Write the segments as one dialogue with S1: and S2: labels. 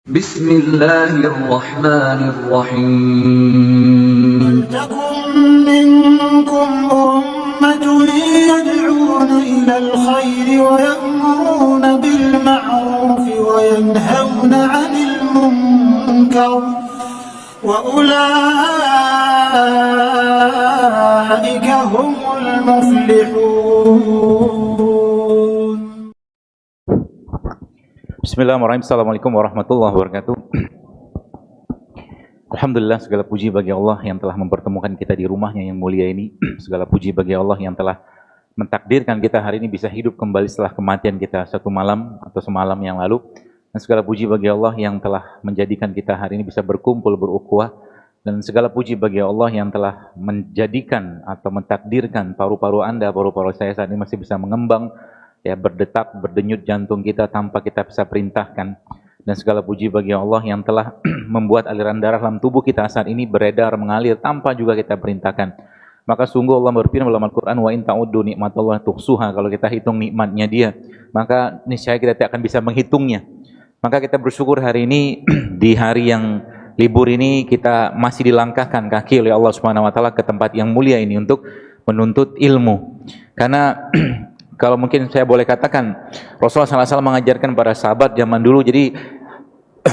S1: بسم الله الرحمن الرحيم
S2: ولتكن منكم أمة يدعون إلى الخير ويأمرون بالمعروف وينهون عن المنكر وأولئك هم المفلحون.
S3: Bismillahirrahmanirrahim. Assalamualaikum warahmatullahi wabarakatuh. Alhamdulillah, segala puji bagi Allah yang telah mempertemukan kita di rumahnya yang mulia ini. Segala puji bagi Allah yang telah mentakdirkan kita hari ini bisa hidup kembali setelah kematian kita satu malam atau semalam yang lalu. Dan segala puji bagi Allah yang telah menjadikan kita hari ini bisa berkumpul berukhuwah. Dan segala puji bagi Allah yang telah menjadikan atau mentakdirkan paru-paru Anda, paru-paru saya saat ini masih bisa mengembang, ya, berdetak, berdenyut jantung kita tanpa kita bisa perintahkan. Dan segala puji bagi Allah yang telah membuat aliran darah dalam tubuh kita saat ini beredar, mengalir tanpa juga kita perintahkan. Maka sungguh Allah berfirman dalam Al-Quran, wa in ta'uddu nikmatallahi tuhsuha. Kalau kita hitung nikmatnya Dia, maka niscaya kita tidak akan bisa menghitungnya. Maka kita bersyukur hari ini di hari yang libur ini kita masih dilangkahkan kaki oleh Allah Subhanahu wa taala ke tempat yang mulia ini untuk menuntut ilmu. Karena kalau mungkin saya boleh katakan, Rasulullah SAW mengajarkan para sahabat zaman dulu. Jadi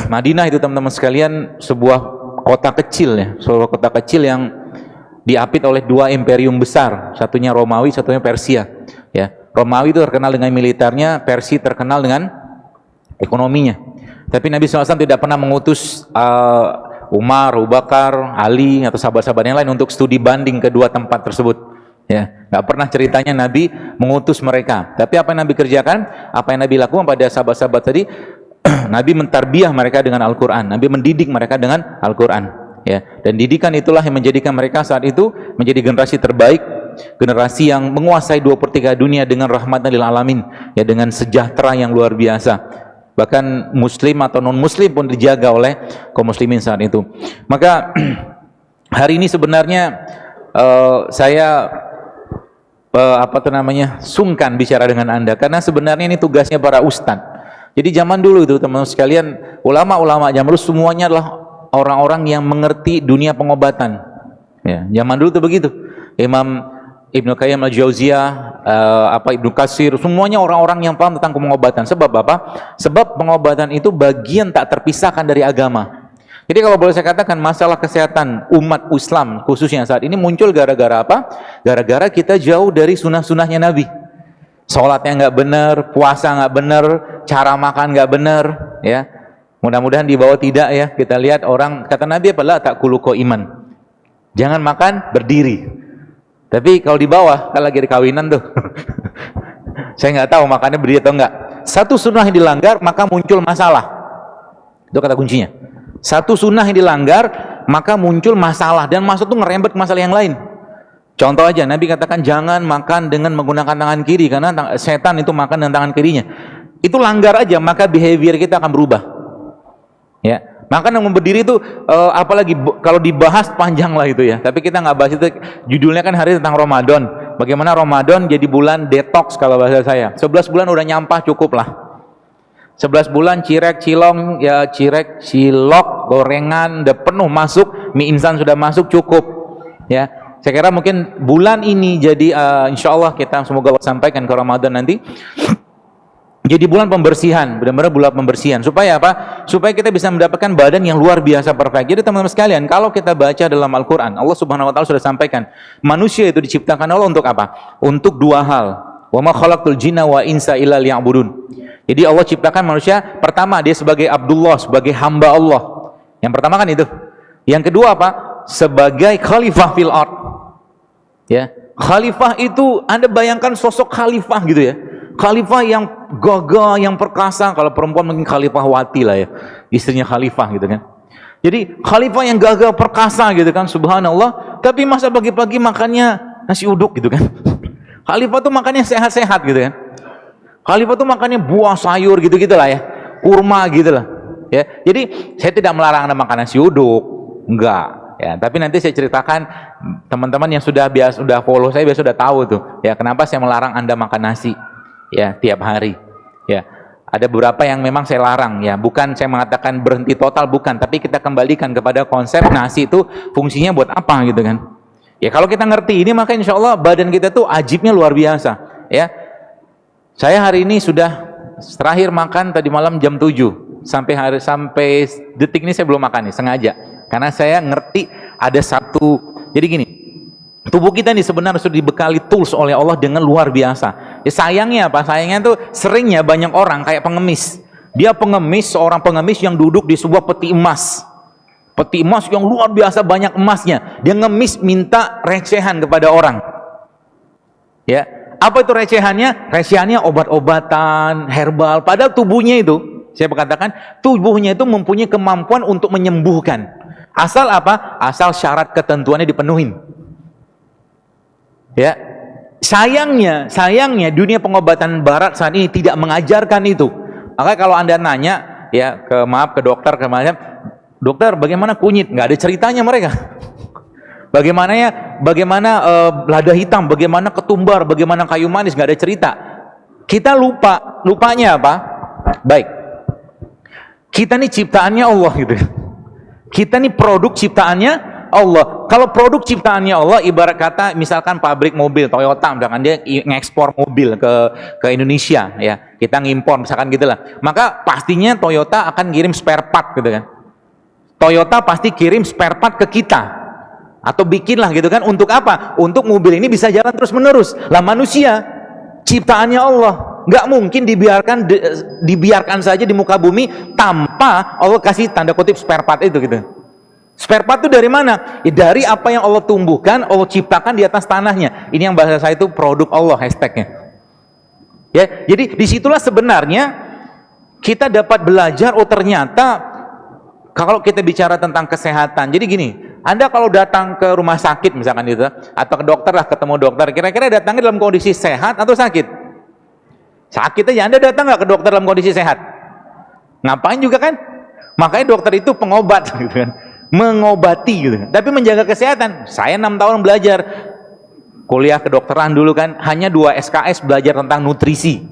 S3: Madinah itu teman-teman sekalian sebuah kota kecil, ya, sebuah kota kecil yang diapit oleh dua imperium besar, satunya Romawi, satunya Persia. Ya, Romawi itu terkenal dengan militernya, Persia terkenal dengan ekonominya. Tapi Nabi SAW tidak pernah mengutus Umar, Abu Bakar, Ali atau sahabat-sahabat yang lain untuk studi banding kedua tempat tersebut. Ya, nggak pernah ceritanya Nabi mengutus mereka. Tapi apa yang Nabi kerjakan, apa yang Nabi lakukan pada sahabat-sahabat tadi, Nabi mentarbiah mereka dengan Al-Quran. Nabi mendidik mereka dengan Al-Quran. Ya, dan didikan itulah yang menjadikan mereka saat itu menjadi generasi terbaik, generasi yang menguasai 2/3 dunia dengan rahmatan lil alamin, ya, dengan sejahtera yang luar biasa. Bahkan Muslim atau non Muslim pun dijaga oleh kaum muslimin saat itu. Maka hari ini sebenarnya saya sungkan bicara dengan Anda, karena sebenarnya ini tugasnya para ustadz. Jadi zaman dulu itu teman-teman sekalian, ulama-ulama zaman dulu semuanya adalah orang-orang yang mengerti dunia pengobatan. Ya, zaman dulu itu begitu. Imam Ibnu Qayyim al-Jauziyah, Ibnu Katsir, semuanya orang-orang yang paham tentang pengobatan. Sebab apa? Sebab pengobatan itu bagian tak terpisahkan dari agama. Jadi kalau boleh saya katakan, masalah kesehatan umat Islam khususnya saat ini muncul gara-gara apa? Gara-gara kita jauh dari sunnah-sunnahnya Nabi. Sholatnya nggak benar, puasa nggak benar, cara makan nggak benar, ya. Mudah-mudahan di bawah tidak, ya. Kita lihat orang, kata Nabi apa? La ta'kulu qa'iman. Jangan makan berdiri. Tapi kalau di bawah, kan lagi di kawinan tuh. Saya nggak tahu makannya berdiri atau enggak. Satu sunnah yang dilanggar, maka muncul masalah. Itu kata kuncinya. Satu sunnah yang dilanggar, maka muncul masalah, dan masuk tuh ngerembet ke masalah yang lain. Contoh aja, Nabi katakan jangan makan dengan menggunakan tangan kiri, karena setan itu makan dengan tangan kirinya. Itu langgar aja, maka behavior kita akan berubah. Ya, makan yang berdiri itu apalagi kalau dibahas panjang lah itu, ya. Tapi kita nggak bahas itu. Judulnya kan hari tentang Ramadan. Bagaimana Ramadan jadi bulan detox kalau bahasa saya. 11 bulan udah nyampah, cukup lah. 11 bulan cirek, cilong, ya, cirek, cilok, gorengan udah penuh masuk, mie instan sudah masuk, cukup. Ya, saya kira mungkin bulan ini jadi insya Allah kita semoga Allah sampaikan ke Ramadan nanti, jadi bulan pembersihan, benar-benar bulan pembersihan. Supaya apa? Supaya kita bisa mendapatkan badan yang luar biasa perfect. Jadi teman-teman sekalian, kalau kita baca dalam Al-Quran, Allah Subhanahu wa taala sudah sampaikan, manusia itu diciptakan Allah untuk apa? Untuk dua hal. Wa ma khalaqtul jinna wa insa illa liya'budun. Jadi Allah ciptakan manusia, pertama dia sebagai Abdullah, sebagai hamba Allah. Yang pertama kan itu. Yang kedua apa? Sebagai khalifah fil ard. Ya, khalifah itu Anda bayangkan sosok khalifah gitu, ya. Khalifah yang gagah, yang perkasa. Kalau perempuan mungkin khalifah wati lah, ya. Istrinya khalifah gitu kan. Jadi khalifah yang gagah, perkasa gitu kan, subhanallah. Tapi masa pagi-pagi makannya nasi uduk gitu kan. Khalifah tuh makannya sehat-sehat gitu kan. Khalifah tuh makannya buah sayur gitu-gitu lah, ya. Kurma gitu lah. Ya. Jadi saya tidak melarang Anda makan nasi uduk. Enggak. Ya, tapi nanti saya ceritakan, teman-teman yang sudah follow saya biasa sudah tahu tuh, ya, kenapa saya melarang Anda makan nasi, ya, tiap hari. Ya. Ada beberapa yang memang saya larang ya, bukan saya mengatakan berhenti total, bukan, tapi kita kembalikan kepada konsep nasi itu fungsinya buat apa gitu kan. Ya kalau kita ngerti ini maka insya Allah badan kita tuh ajibnya luar biasa ya. Saya hari ini sudah terakhir makan tadi malam jam 7, sampai detik ini saya belum makan nih, sengaja. Karena saya ngerti ada satu, jadi gini, tubuh kita nih sebenarnya sudah dibekali tools oleh Allah dengan luar biasa. Ya sayangnya apa? Sayangnya tuh seringnya banyak orang kayak pengemis. Dia pengemis, seorang pengemis yang duduk di sebuah peti emas. Peti emas yang luar biasa banyak emasnya. Dia ngemis minta recehan kepada orang. Ya, apa itu recehannya? Recehannya obat-obatan, herbal. Padahal tubuhnya itu, saya katakan, tubuhnya itu mempunyai kemampuan untuk menyembuhkan. Asal apa? Asal syarat ketentuannya dipenuhin. Ya, sayangnya dunia pengobatan barat saat ini tidak mengajarkan itu. Maka kalau Anda nanya ya ke dokter kemarin, dokter bagaimana kunyit? Nggak ada ceritanya mereka. Bagaimana lada hitam, bagaimana ketumbar, bagaimana kayu manis, nggak ada cerita. Kita lupanya apa? Baik, kita nih ciptaannya Allah gitu. Kita nih produk ciptaannya Allah. Kalau produk ciptaannya Allah, ibarat kata misalkan pabrik mobil Toyota, misalkan dia ngekspor mobil ke Indonesia, ya kita ngimpor misalkan gitulah. Maka pastinya Toyota akan kirim spare part gitu kan. Toyota pasti kirim spare part ke kita atau bikinlah gitu kan. Untuk apa? Untuk mobil ini bisa jalan terus menerus. Lah manusia ciptaannya Allah, nggak mungkin dibiarkan saja di muka bumi tanpa Allah kasih tanda kutip spare part itu gitu. Spare part itu dari mana? Ya, dari apa yang Allah tumbuhkan, Allah ciptakan di atas tanahnya. Ini yang bahasa saya itu produk Allah hashtagnya. Ya, jadi disitulah sebenarnya kita dapat belajar. Oh ternyata kalau kita bicara tentang kesehatan, jadi gini, Anda kalau datang ke rumah sakit misalkan gitu, atau ke dokter lah, ketemu dokter, kira-kira datangnya dalam kondisi sehat atau sakit? Sakit aja. Anda datang nggak ke dokter dalam kondisi sehat? Ngapain juga kan? Makanya dokter itu pengobat gitu kan, mengobati gitu kan. Tapi menjaga kesehatan, saya 6 tahun belajar kuliah kedokteran dulu kan, hanya 2 SKS belajar tentang nutrisi.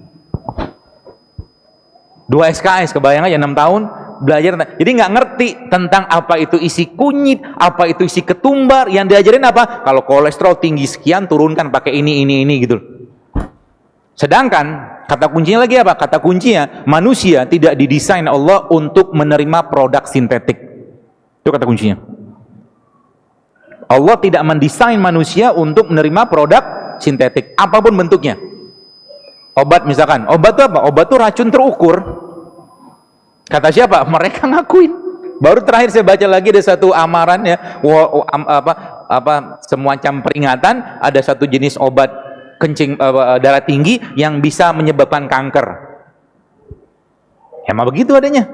S3: 2 SKS, kebayang aja 6 tahun belajar tentang, jadi nggak ngerti tentang apa itu isi kunyit, apa itu isi ketumbar. Yang diajarin apa? Kalau kolesterol tinggi sekian turunkan pakai ini gitu. Sedangkan kata kuncinya lagi apa? Kata kuncinya manusia tidak didesain Allah untuk menerima produk sintetik. Itu kata kuncinya. Allah tidak mendesain manusia untuk menerima produk sintetik apapun bentuknya. Obat misalkan, obat itu apa? Obat itu racun terukur. Kata siapa? Mereka ngakuin. Baru terakhir saya baca lagi ada satu amaran ya, semacam peringatan, ada satu jenis obat kencing darah tinggi yang bisa menyebabkan kanker. Emang begitu adanya.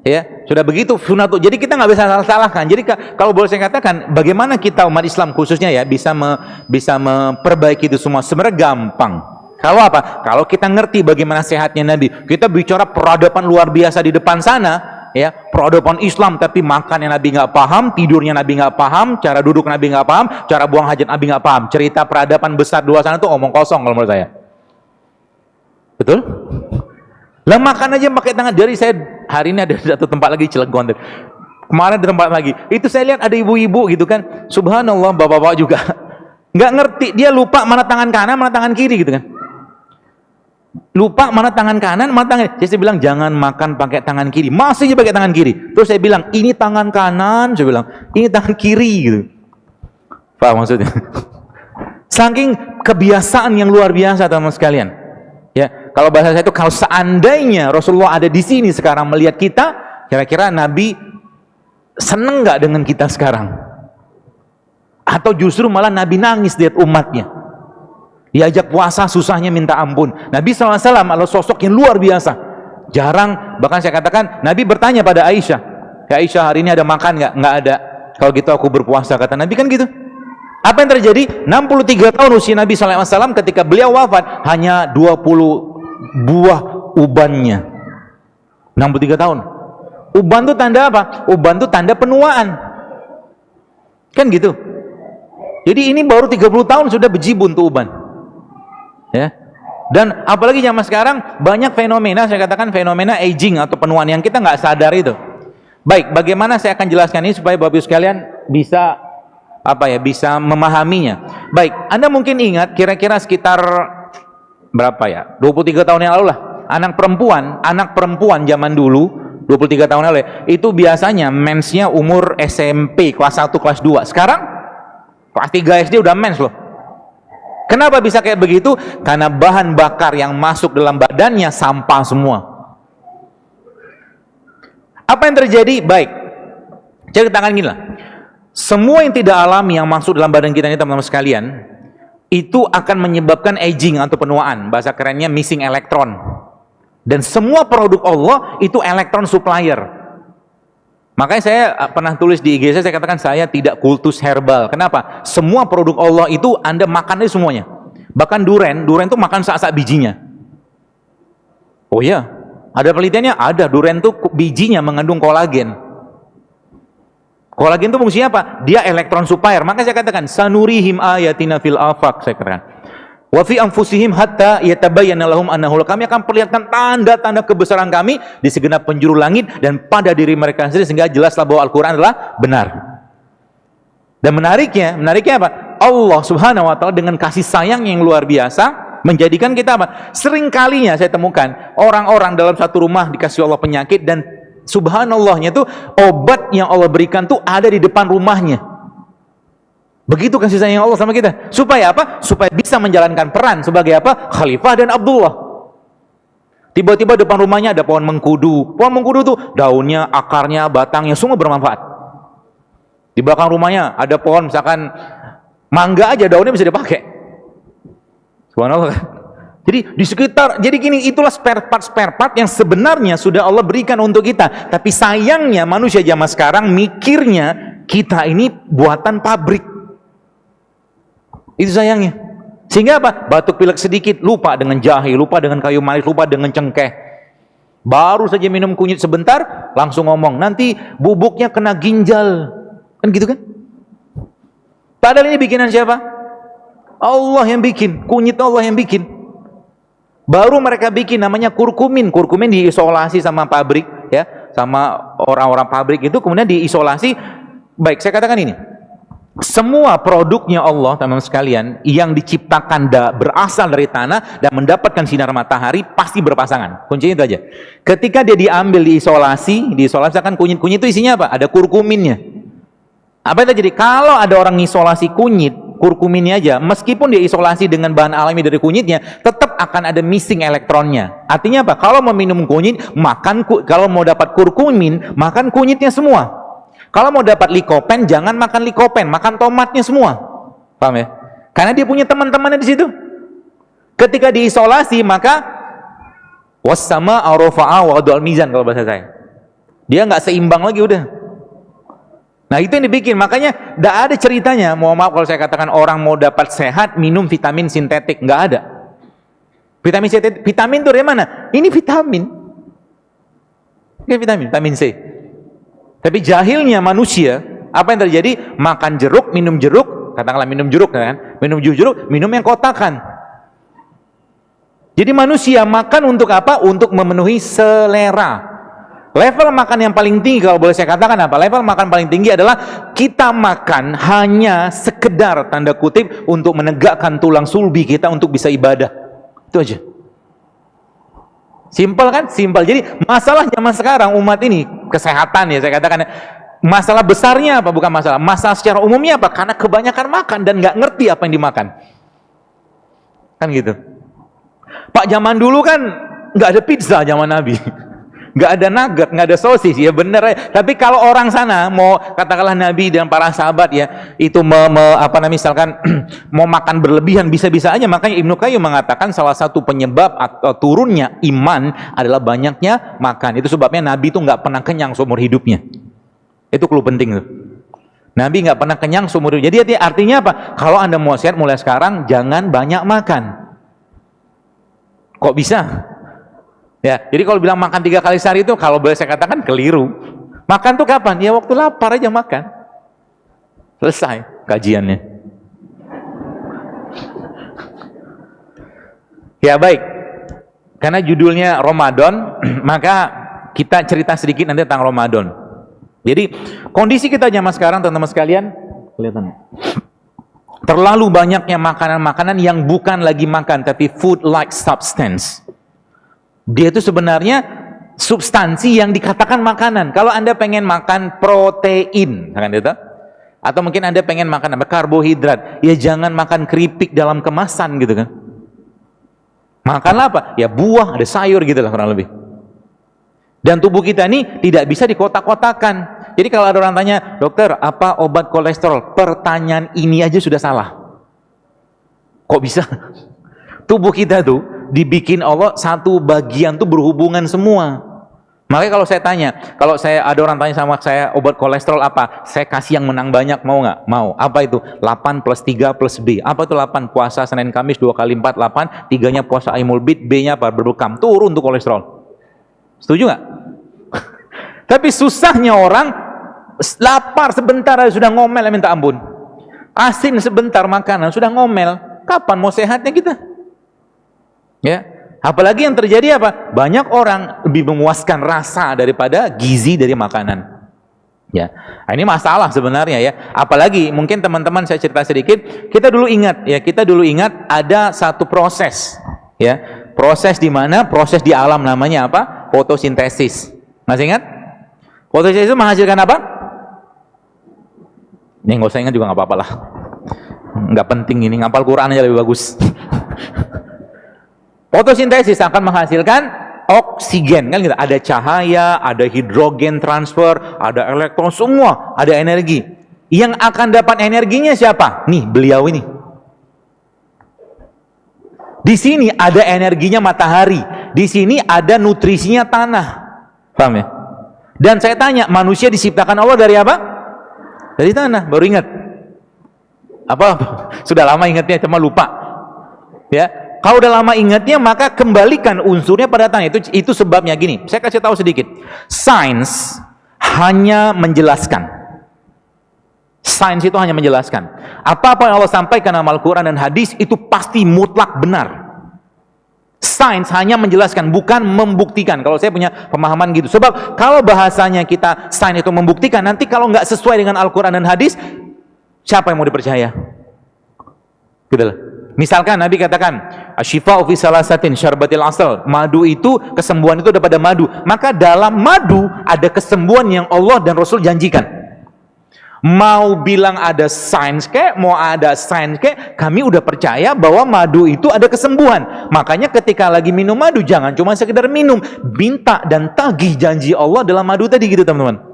S3: Ya, sudah begitu sunatu. Jadi kita nggak bisa salah-salahkan. Jadi kalau boleh saya katakan, bagaimana kita umat Islam khususnya ya bisa memperbaiki itu semua? Sebenarnya gampang. Kalau apa? Kalau kita ngerti bagaimana sehatnya Nabi. Kita bicara peradaban luar biasa di depan sana, ya, peradaban Islam, tapi makannya Nabi nggak paham, tidurnya Nabi nggak paham, cara duduk Nabi nggak paham, cara buang hajat Nabi nggak paham. Cerita peradaban besar di luar sana itu omong kosong kalau menurut saya. Betul? Lah makan aja pakai tangan. Jadi saya hari ini ada satu tempat lagi Cilegon. Kemarin ada tempat lagi. Itu saya lihat ada ibu-ibu gitu kan. Subhanallah, bapak-bapak juga nggak ngerti. Dia lupa mana tangan kanan, mana tangan kiri gitu kan. Lupa mana tangan kanan, mana tangan kiri. Saya bilang jangan makan pakai tangan kiri. Masih aja pakai tangan kiri. Terus saya bilang ini tangan kanan. Saya bilang ini tangan kiri gitu. Paham maksudnya? Saking kebiasaan yang luar biasa teman-teman sekalian. Ya, kalau bahasa saya itu kalau seandainya Rasulullah ada di sini sekarang melihat kita, kira-kira Nabi seneng nggak dengan kita sekarang? Atau justru malah Nabi nangis lihat umatnya? Diajak puasa susahnya minta ampun. Nabi SAW adalah sosok yang luar biasa. Jarang, bahkan saya katakan Nabi bertanya pada Aisyah, ya Aisyah hari ini ada makan nggak? Nggak ada. Kalau gitu aku berpuasa, kata Nabi kan gitu. Apa yang terjadi? 63 tahun usia Nabi SAW ketika beliau wafat hanya 20 buah ubannya. 63 tahun. Uban itu tanda apa? Uban itu tanda penuaan. Kan gitu. Jadi ini baru 30 tahun sudah bejibun tuh uban. Ya. Dan apalagi zaman sekarang banyak fenomena, saya katakan fenomena aging atau penuaan yang kita nggak sadar itu. Baik, bagaimana saya akan jelaskan ini supaya Bapak Ibu sekalian bisa bisa memahaminya. Baik, Anda mungkin ingat kira-kira sekitar berapa ya? 23 tahun yang lalu lah. Anak perempuan zaman dulu 23 tahun lalu itu biasanya mensnya umur SMP kelas 1 kelas 2. Sekarang kelas 3 SD udah mens loh. Kenapa bisa kayak begitu? Karena bahan bakar yang masuk dalam badannya sampah semua. Apa yang terjadi? Baik, ceritakan gini lah. Semua yang tidak alami yang masuk dalam badan kita ini teman-teman sekalian, itu akan menyebabkan aging atau penuaan. Bahasa kerennya missing electron. Dan semua produk Allah itu elektron supplier. Makanya saya pernah tulis di IG saya katakan saya tidak kultus herbal. Kenapa? Semua produk Allah itu Anda makan aja semuanya. Bahkan durian itu makan sak-sak bijinya. Oh iya, ada penelitiannya, ada. Durian itu bijinya mengandung kolagen. Kolagen itu fungsinya apa? Dia elektron supplier. Makanya saya katakan sanurihim ayatina fil afaq, saya katakan. Wa fi anfusihim hatta yatabayyana lahum annahu, kami akan perlihatkan tanda-tanda kebesaran kami di segenap penjuru langit dan pada diri mereka sendiri sehingga jelaslah bahwa Al-Qur'an adalah benar. Dan menariknya apa? Allah Subhanahu wa taala dengan kasih sayang yang luar biasa menjadikan kita apa? Sering kalinya saya temukan orang-orang dalam satu rumah dikasih Allah penyakit dan subhanallahnya itu obat yang Allah berikan tuh ada di depan rumahnya. Begitu kasih sayang Allah sama kita. Supaya apa? Supaya bisa menjalankan peran sebagai apa? Khalifah dan Abdullah. Tiba-tiba depan rumahnya ada pohon mengkudu. Pohon mengkudu tuh daunnya, akarnya, batangnya semua bermanfaat. Di belakang rumahnya ada pohon misalkan mangga aja daunnya bisa dipakai. Subhanallah. Jadi di sekitar, jadi gini, itulah spare part yang sebenarnya sudah Allah berikan untuk kita. Tapi sayangnya manusia zaman sekarang mikirnya kita ini buatan pabrik. Itu sayangnya. Sehingga apa? Batuk pilek sedikit, lupa dengan jahe, lupa dengan kayu manis, lupa dengan cengkeh. Baru saja minum kunyit sebentar, langsung ngomong, nanti bubuknya kena ginjal. Kan gitu kan? Padahal ini bikinan siapa? Allah yang bikin, kunyit Allah yang bikin. Baru mereka bikin namanya kurkumin. Kurkumin diisolasi sama pabrik, ya, sama orang-orang pabrik itu kemudian diisolasi. Baik, saya katakan ini. Semua produknya Allah, teman-teman sekalian, yang diciptakan berasal dari tanah dan mendapatkan sinar matahari pasti berpasangan. Kuncinya itu aja. Ketika dia diambil diisolasi kan kunyit-kunyit itu isinya apa? Ada kurkuminnya. Apa yang terjadi? Kalau ada orang isolasi kunyit, kurkuminnya aja, meskipun dia isolasi dengan bahan alami dari kunyitnya, tetap akan ada missing elektronnya. Artinya apa? Kalau mau minum kunyit, kalau mau dapat kurkumin, makan kunyitnya semua. Kalau mau dapat likopen, jangan makan likopen, makan tomatnya semua. Paham ya? Karena dia punya teman-temannya di situ. Ketika diisolasi, maka wassama arafa'a wa wada'al mizan kalau bahasa saya. Dia nggak seimbang lagi udah. Nah, itu yang dibikin. Makanya nggak ada ceritanya. Mohon maaf kalau saya katakan orang mau dapat sehat minum vitamin sintetik, nggak ada. Vitamin sintetik, vitamin itu dari mana? Ini vitamin. Ini vitamin C. Tapi jahilnya manusia, apa yang terjadi? Makan jeruk, minum jeruk, katakanlah minum jeruk kan? Minum jeruk, minum yang kotakan. Jadi manusia makan untuk apa? Untuk memenuhi selera. Level makan yang paling tinggi kalau boleh saya katakan apa? Level makan paling tinggi adalah kita makan hanya sekedar tanda kutip untuk menegakkan tulang sulbi kita untuk bisa ibadah. Itu aja. Simpel kan? Simpel. Jadi masalah zaman sekarang umat ini kesehatan ya saya katakan. Masalah besarnya apa? Bukan masalah. Masalah secara umumnya apa? Karena kebanyakan makan dan nggak ngerti apa yang dimakan. Kan gitu. Pak, zaman dulu kan nggak ada pizza zaman Nabi. Nggak ada nugget, nggak ada sosis, ya bener ya. Tapi kalau orang sana mau katakanlah Nabi dan para sahabat ya itu misalkan mau makan berlebihan bisa-bisa aja. Makanya Ibnu Qayyim mengatakan salah satu penyebab atau turunnya iman adalah banyaknya makan. Itu sebabnya Nabi itu nggak pernah kenyang seumur hidupnya. Itu clue penting tuh. Nabi nggak pernah kenyang seumur hidup. Jadi artinya apa? Kalau Anda mau sehat mulai sekarang jangan banyak makan. Kok bisa? Ya, jadi kalau bilang makan 3 kali sehari itu kalau boleh saya katakan keliru. Makan tuh kapan? Ya waktu lapar aja makan. Selesai kajiannya. Ya baik, karena judulnya Ramadan, maka kita cerita sedikit nanti tentang Ramadan. Jadi kondisi kita zaman sekarang teman-teman sekalian, kelihatan terlalu banyaknya makanan-makanan yang bukan lagi makan, tapi food like substance. Dia itu sebenarnya substansi yang dikatakan makanan. Kalau Anda pengen makan protein, kan itu? Atau mungkin Anda pengen makan apa? Karbohidrat, ya jangan makan keripik dalam kemasan gitu kan. Makanlah apa? Ya buah, ada sayur gitu lah kurang lebih. Dan tubuh kita ini tidak bisa dikotak-kotakan. Jadi kalau ada orang tanya, dokter apa obat kolesterol? Pertanyaan ini aja sudah salah. Kok bisa? Tubuh kita tuh dibikin Allah satu bagian tuh berhubungan semua. Makanya kalau saya tanya, kalau saya ada orang tanya sama saya obat kolesterol apa? Saya kasih yang menang banyak, mau nggak? Mau. Apa itu? 8 plus 3 plus B. Apa itu 8? Puasa Senin Kamis 2 kali 4, 8. 3-nya puasa Aimul Bid, B-nya apa? Berbekam. Turun tuh kolesterol. Setuju nggak? Tapi susahnya orang lapar sebentar sudah ngomel minta ampun. Asin sebentar makanan sudah ngomel. Kapan mau sehatnya kita? Ya. Apalagi yang terjadi apa? Banyak orang lebih memuaskan rasa daripada gizi dari makanan. Ya, nah, ini masalah sebenarnya ya. Apalagi mungkin teman-teman saya cerita sedikit. Kita dulu ingat ada satu proses, ya, proses di mana proses di alam namanya apa? Fotosintesis. Masih ingat? Fotosintesis itu menghasilkan apa? Ini nggak usah ingat juga nggak apa-apa lah. Nggak penting ini, ngapal Quran aja lebih bagus. Fotosintesis akan menghasilkan oksigen, kan gitu. Ada cahaya, ada hidrogen transfer, ada elektron, semua ada energi. Yang akan dapat energinya siapa? Nih, beliau ini. Di sini ada energinya matahari, di sini ada nutrisinya tanah. Paham ya? Dan saya tanya, manusia diciptakan Allah dari apa? Dari tanah. Baru ingat? Apa? Sudah lama ingatnya, cuma lupa. Ya. Kalau udah lama ingatnya, maka kembalikan unsurnya pada tanah. Itu sebabnya gini. Saya kasih tahu sedikit. Sains hanya menjelaskan. Sains itu hanya menjelaskan. Apa-apa yang Allah sampaikan dalam Al-Quran dan hadis itu pasti mutlak benar. Sains hanya menjelaskan, bukan membuktikan. Kalau saya punya pemahaman gitu. Sebab kalau bahasanya kita sains itu membuktikan, nanti kalau nggak sesuai dengan Al-Quran dan hadis, siapa yang mau dipercaya? Gitu lah. Misalkan Nabi katakan, asyifa'u fi salasatin syarbatil asal. Madu itu, kesembuhan itu daripada madu. Maka dalam madu ada kesembuhan yang Allah dan Rasul janjikan. Mau bilang ada sains kek, mau ada sains kek, kami udah percaya bahwa madu itu ada kesembuhan. Makanya ketika lagi minum madu, jangan cuma sekedar minum, minta dan tagih janji Allah dalam madu tadi gitu teman-teman.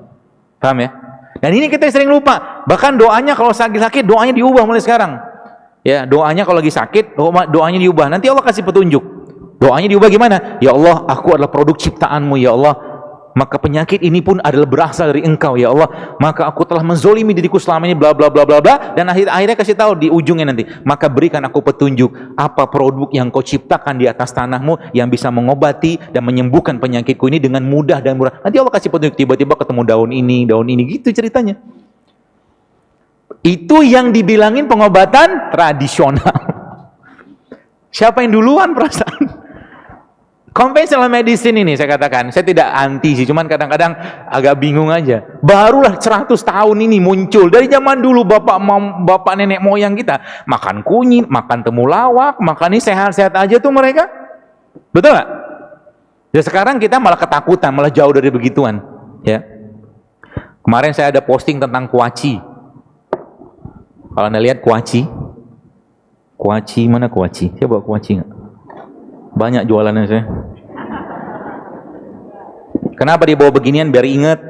S3: Paham ya? Dan ini kita sering lupa. Bahkan doanya kalau sakit-sakit, doanya diubah mulai sekarang. Ya, doanya kalau lagi sakit, doanya diubah. Nanti Allah kasih petunjuk. Doanya diubah gimana? Ya Allah, aku adalah produk ciptaanmu, ya Allah. Maka penyakit ini pun adalah berasal dari Engkau, ya Allah. Maka aku telah menzolimi diriku selama ini, bla bla bla bla bla. Dan akhirnya kasih tahu di ujungnya nanti. Maka berikan aku petunjuk apa produk yang kau ciptakan di atas tanahmu yang bisa mengobati dan menyembuhkan penyakitku ini dengan mudah dan murah. Nanti Allah kasih petunjuk, tiba-tiba ketemu daun ini, gitu ceritanya. Itu yang dibilangin pengobatan tradisional. Siapa yang duluan perasaan? Conventional medicine ini saya katakan, saya tidak anti sih, cuman kadang-kadang agak bingung aja. Barulah 100 tahun ini muncul. Dari zaman dulu bapak nenek moyang kita makan kunyit, makan temulawak, makan ini sehat-sehat aja tuh mereka. Betul nggak? Ya sekarang kita malah ketakutan, malah jauh dari begituan. Ya. Kemarin saya ada posting tentang kuaci. Kalau Anda lihat kuaci mana kuaci? Saya bawa kuaci nggak? Banyak jualannya saya. Kenapa dia bawa beginian? Biar ingat.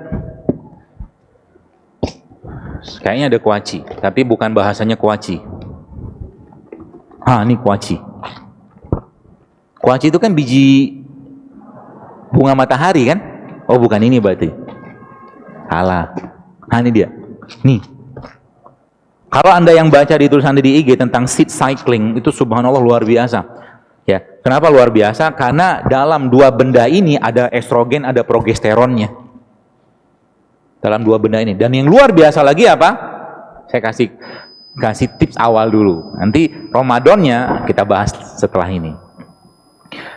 S3: Kayaknya ada kuaci, tapi bukan bahasanya kuaci. Ini kuaci. Kuaci itu kan biji bunga matahari kan? Oh bukan ini berarti. Alah. Ini dia. Nih. Kalau Anda yang baca di tulisan di IG tentang seed cycling, itu subhanallah luar biasa. Ya, kenapa luar biasa? Karena dalam dua benda ini ada estrogen, ada progesteronnya. Dalam dua benda ini. Dan yang luar biasa lagi apa? Saya kasih tips awal dulu. Nanti Ramadannya kita bahas setelah ini.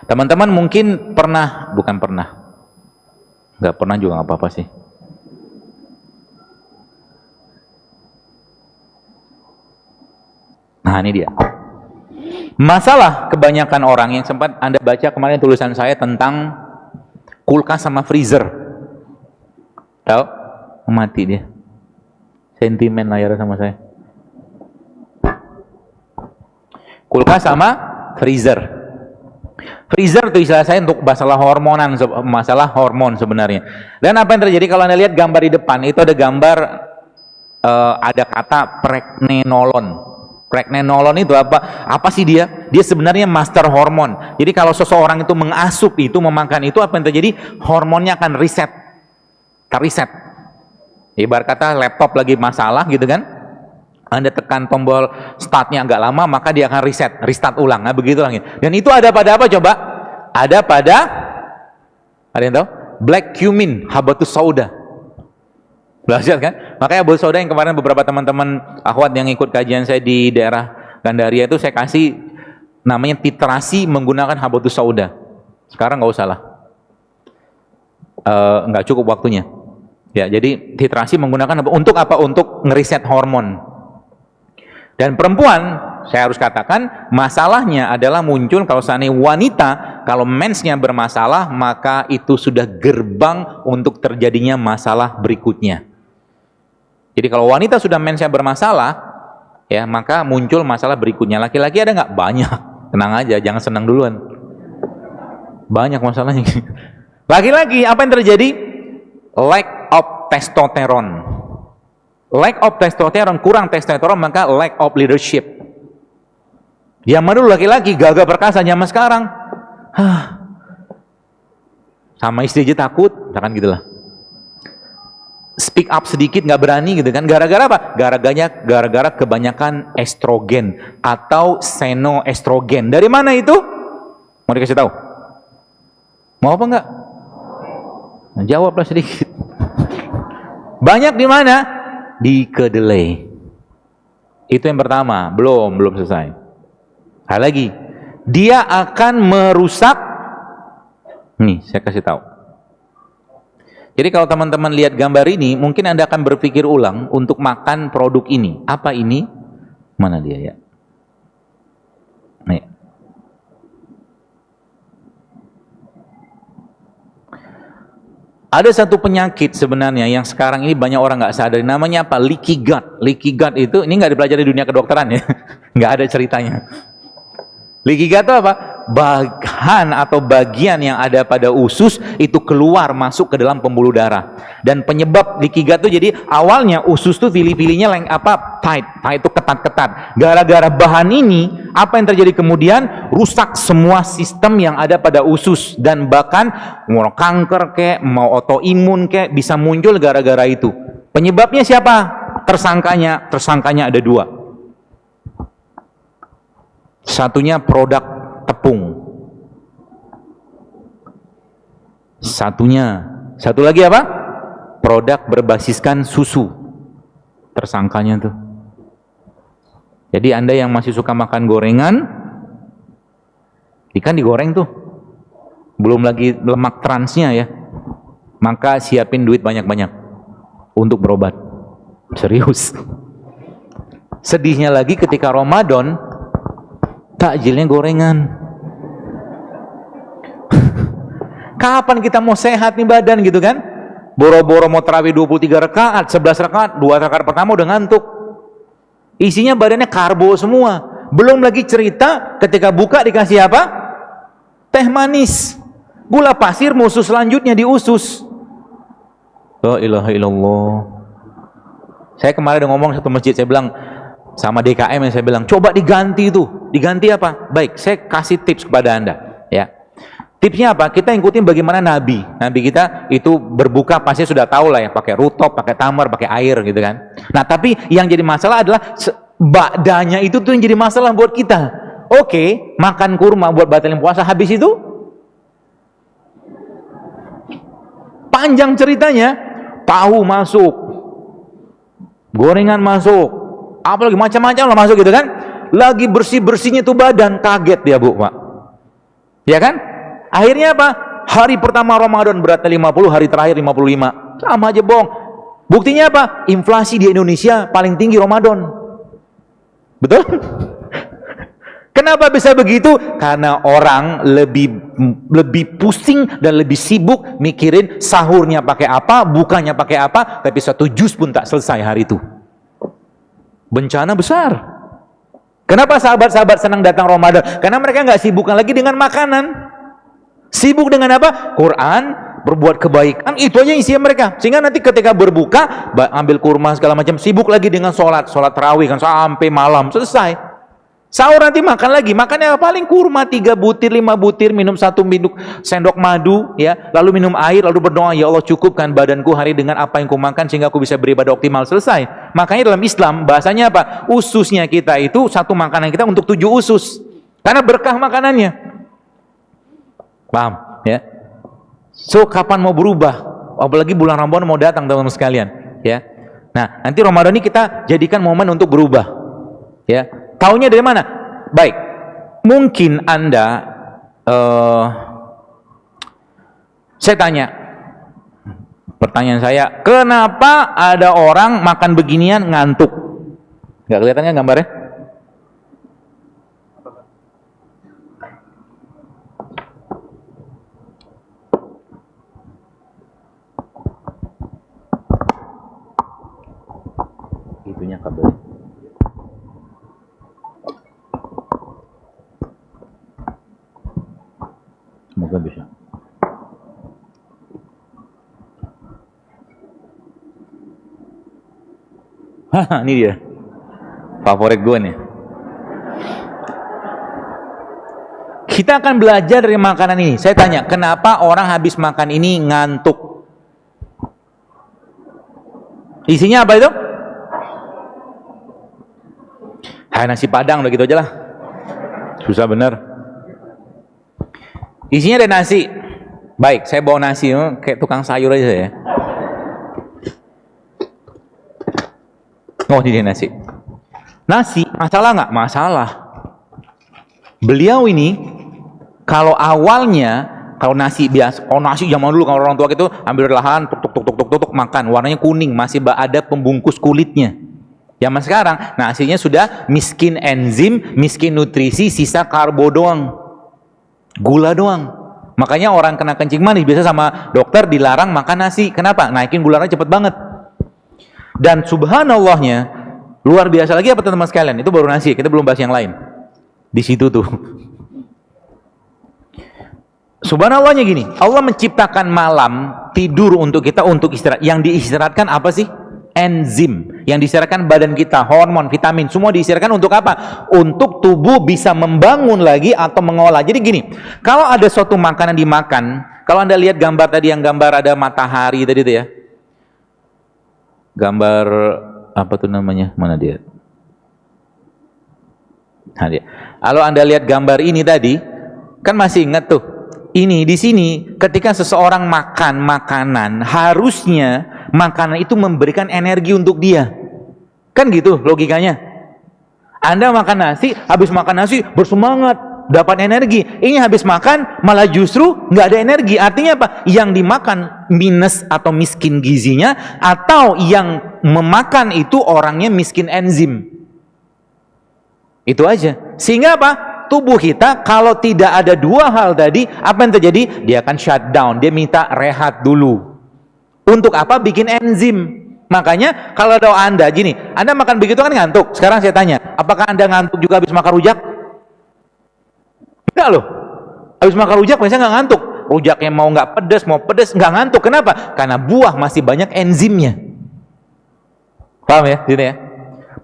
S3: Teman-teman mungkin pernah, bukan pernah, nggak pernah juga nggak apa-apa sih. Nah ini dia. Masalah kebanyakan orang yang sempat Anda baca kemarin tulisan saya tentang kulkas sama freezer. Tahu? Mati dia. Sentimen layar sama saya. Kulkas sama freezer. Freezer itu istilah saya untuk masalah hormon sebenarnya. Dan apa yang terjadi kalau Anda lihat gambar di depan, itu ada gambar ada kata pregnenolon. Pregnenolon itu apa? Apa sih dia? Dia sebenarnya master hormon. Jadi kalau seseorang itu mengasup itu, memakan itu, apa yang terjadi? Hormonnya akan terreset. Ibarat kata laptop lagi masalah gitu kan? Anda tekan tombol startnya agak lama, maka dia akan restart ulang. Nah, begitu lagi. Dan itu ada pada apa coba? Ada yang tahu? Black cumin, habatus sauda. Belajar kan? Makanya habatus sauda yang kemarin beberapa teman-teman akhwat yang ikut kajian saya di daerah Gandaria itu saya kasih namanya titrasi menggunakan habatus sauda. Sekarang nggak usah lah. Nggak cukup waktunya. Ya, jadi titrasi menggunakan untuk apa? Untuk ngeriset hormon. Dan perempuan, saya harus katakan, masalahnya adalah muncul kalau seandainya wanita, kalau mensnya bermasalah, maka itu sudah gerbang untuk terjadinya masalah berikutnya. Jadi kalau wanita sudah mensnya bermasalah, ya maka muncul masalah berikutnya. Laki-laki ada nggak? Banyak. Tenang aja, jangan senang duluan. Banyak masalahnya. Laki-laki, apa yang terjadi? Lack of testosterone. Lack of testosterone, kurang testosterone, maka lack of leadership. Zaman dulu laki-laki gagah perkasa, zaman sekarang sama istri aja takut, misalkan gitulah. Speak up sedikit nggak berani gitu kan. Gara-gara apa? Gara-gara kebanyakan estrogen atau senoestrogen. Dari mana itu? Mau dikasih tahu? Mau apa enggak? Nah, jawablah sedikit. Banyak di mana? Di kedelai. Itu yang pertama, belum selesai. Ada lagi, dia akan merusak. Nih, saya kasih tahu. Jadi kalau teman-teman lihat gambar ini, mungkin Anda akan berpikir ulang untuk makan produk ini. Apa ini? Mana dia ya? Nih. Ada satu penyakit sebenarnya yang sekarang ini banyak orang nggak sadar. Namanya apa? Leaky gut. Leaky gut itu, ini nggak dipelajari di dunia kedokteran ya. Nggak ada ceritanya. Leaky gut itu apa? Bahan atau bagian yang ada pada usus itu keluar masuk ke dalam pembuluh darah. Dan penyebab leaky gut itu jadi awalnya usus tuh pilih-pilihnya tight itu ketat-ketat. Gara-gara bahan ini, apa yang terjadi kemudian? Rusak semua sistem yang ada pada usus dan bahkan mau kanker kek, mau autoimun kek bisa muncul gara-gara itu. Penyebabnya siapa? Tersangkanya ada dua. Satunya produk tepung. Satu lagi apa? Produk berbasiskan susu. Tersangkanya tuh. Jadi Anda yang masih suka makan gorengan, ikan digoreng tuh. Belum lagi lemak transnya ya. Maka siapin duit banyak-banyak untuk berobat. Serius. Sedihnya lagi ketika Ramadan, takjilnya gorengan. Kapan kita mau sehat nih badan gitu kan? Boro-boro mau tarawih 23 rakaat, 11 rakaat, 2 rakaat pertama udah ngantuk. Isinya badannya karbo semua. Belum lagi cerita ketika buka dikasih apa? Teh manis. Gula pasir musuh selanjutnya di usus. La ilaha illallah. Saya kemarin udah ngomong satu masjid, saya bilang sama DKM yang saya bilang, coba diganti itu. Diganti apa? Baik, saya kasih tips kepada Anda, ya. Tipsnya apa? Kita ikutin bagaimana Nabi kita itu berbuka pasti sudah tahu lah ya, pakai rutop, pakai tamar, pakai air gitu kan. Nah, tapi yang jadi masalah adalah ba'danya itu tuh yang jadi masalah buat kita. Oke, makan kurma buat batalin puasa, habis itu panjang ceritanya, tahu masuk, gorengan masuk, apalagi macam-macam lah masuk gitu kan. Lagi bersih-bersihnya tuh badan, kaget dia Bu, Pak. Ya kan? Akhirnya apa? Hari pertama Ramadan beratnya 50, hari terakhir 55. Sama aja bohong. Buktinya apa? Inflasi di Indonesia paling tinggi Ramadan. Betul? Kenapa bisa begitu? Karena orang lebih pusing dan lebih sibuk mikirin sahurnya pakai apa, bukanya pakai apa, tapi satu jus pun tak selesai hari itu. Bencana besar. Kenapa sahabat-sahabat senang datang Ramadan? Karena mereka nggak sibukkan lagi dengan makanan. Sibuk dengan apa? Quran, berbuat kebaikan, itu aja isinya mereka. Sehingga nanti ketika berbuka, ambil kurma segala macam, sibuk lagi dengan sholat tarawih kan sampai malam, selesai. Sahur nanti makan lagi, makannya paling kurma 3 butir, 5 butir, minum 1 sendok madu, ya, lalu minum air, lalu berdoa, ya Allah cukupkan badanku hari dengan apa yang kumakan sehingga aku bisa beribadah optimal, selesai. Makanya dalam Islam bahasanya apa? Ususnya kita itu satu makanan kita untuk 7 usus, karena berkah makanannya. Paham? Ya. So kapan mau berubah? Apalagi bulan Ramadan mau datang teman-teman sekalian, ya. Nah, nanti Ramadan ini kita jadikan momen untuk berubah, ya. Taunya dari mana? Baik, mungkin Anda, saya tanya, pertanyaan saya, kenapa ada orang makan beginian ngantuk? Nggak kelihatan kan gambarnya? Itunya kabelnya. Semoga bisa. Haha, ini dia. Favorit gue nih. Kita akan belajar dari makanan ini. Saya tanya, kenapa orang habis makan ini ngantuk? Isinya apa itu? Hai, nasi padang, udah gitu aja lah. Susah bener. Isinya ada nasi. Baik, saya bawa nasi, kayak tukang sayur aja ya. Oh, ini dia nasi. Nasi, masalah nggak? Masalah. Beliau ini, kalau awalnya, kalau nasi biasa, nasi zaman dulu kalau orang tua gitu, ambil lahan, tuk, makan. Warnanya kuning, masih ada pembungkus kulitnya. Zaman sekarang, nasinya sudah miskin enzim, miskin nutrisi, sisa karbo doang. Gula doang. Makanya orang kena kencing manis biasa sama dokter dilarang makan nasi. Kenapa? Naikin gula darahnya cepet banget. Dan subhanallahnya luar biasa lagi apa teman-teman sekalian? Itu baru nasi, kita belum bahas yang lain. Di situ tuh. Subhanallahnya gini, Allah menciptakan malam tidur untuk kita untuk istirahat. Yang diistirahatkan apa sih? Enzim yang diistirahatkan badan kita, hormon, vitamin, semua diistirahatkan untuk apa? Untuk tubuh bisa membangun lagi atau mengolah. Jadi gini, kalau ada suatu makanan dimakan, kalau Anda lihat gambar tadi, yang gambar ada matahari tadi itu ya, gambar apa tuh namanya, mana dia? Nah, dia. Kalau Anda lihat gambar ini tadi, kan masih ingat tuh, ini di sini ketika seseorang makan makanan, harusnya makanan itu memberikan energi untuk dia. Kan gitu logikanya. Anda makan nasi, habis makan nasi bersemangat, dapat energi. Ini habis makan malah justru nggak ada energi. Artinya apa? Yang dimakan minus atau miskin gizinya, atau yang memakan itu orangnya miskin enzim. Itu aja. Sehingga apa? Tubuh kita kalau tidak ada dua hal tadi, apa yang terjadi? Dia akan shutdown, dia minta rehat dulu. Untuk apa? Bikin enzim. Makanya kalau ada Anda gini, Anda makan begitu kan ngantuk. Sekarang saya tanya, apakah Anda ngantuk juga habis makan rujak? Enggak loh. Habis makan rujak biasanya nggak ngantuk. Rujaknya mau nggak pedas, mau pedas nggak ngantuk. Kenapa? Karena buah masih banyak enzimnya. Paham ya? Gitu ya.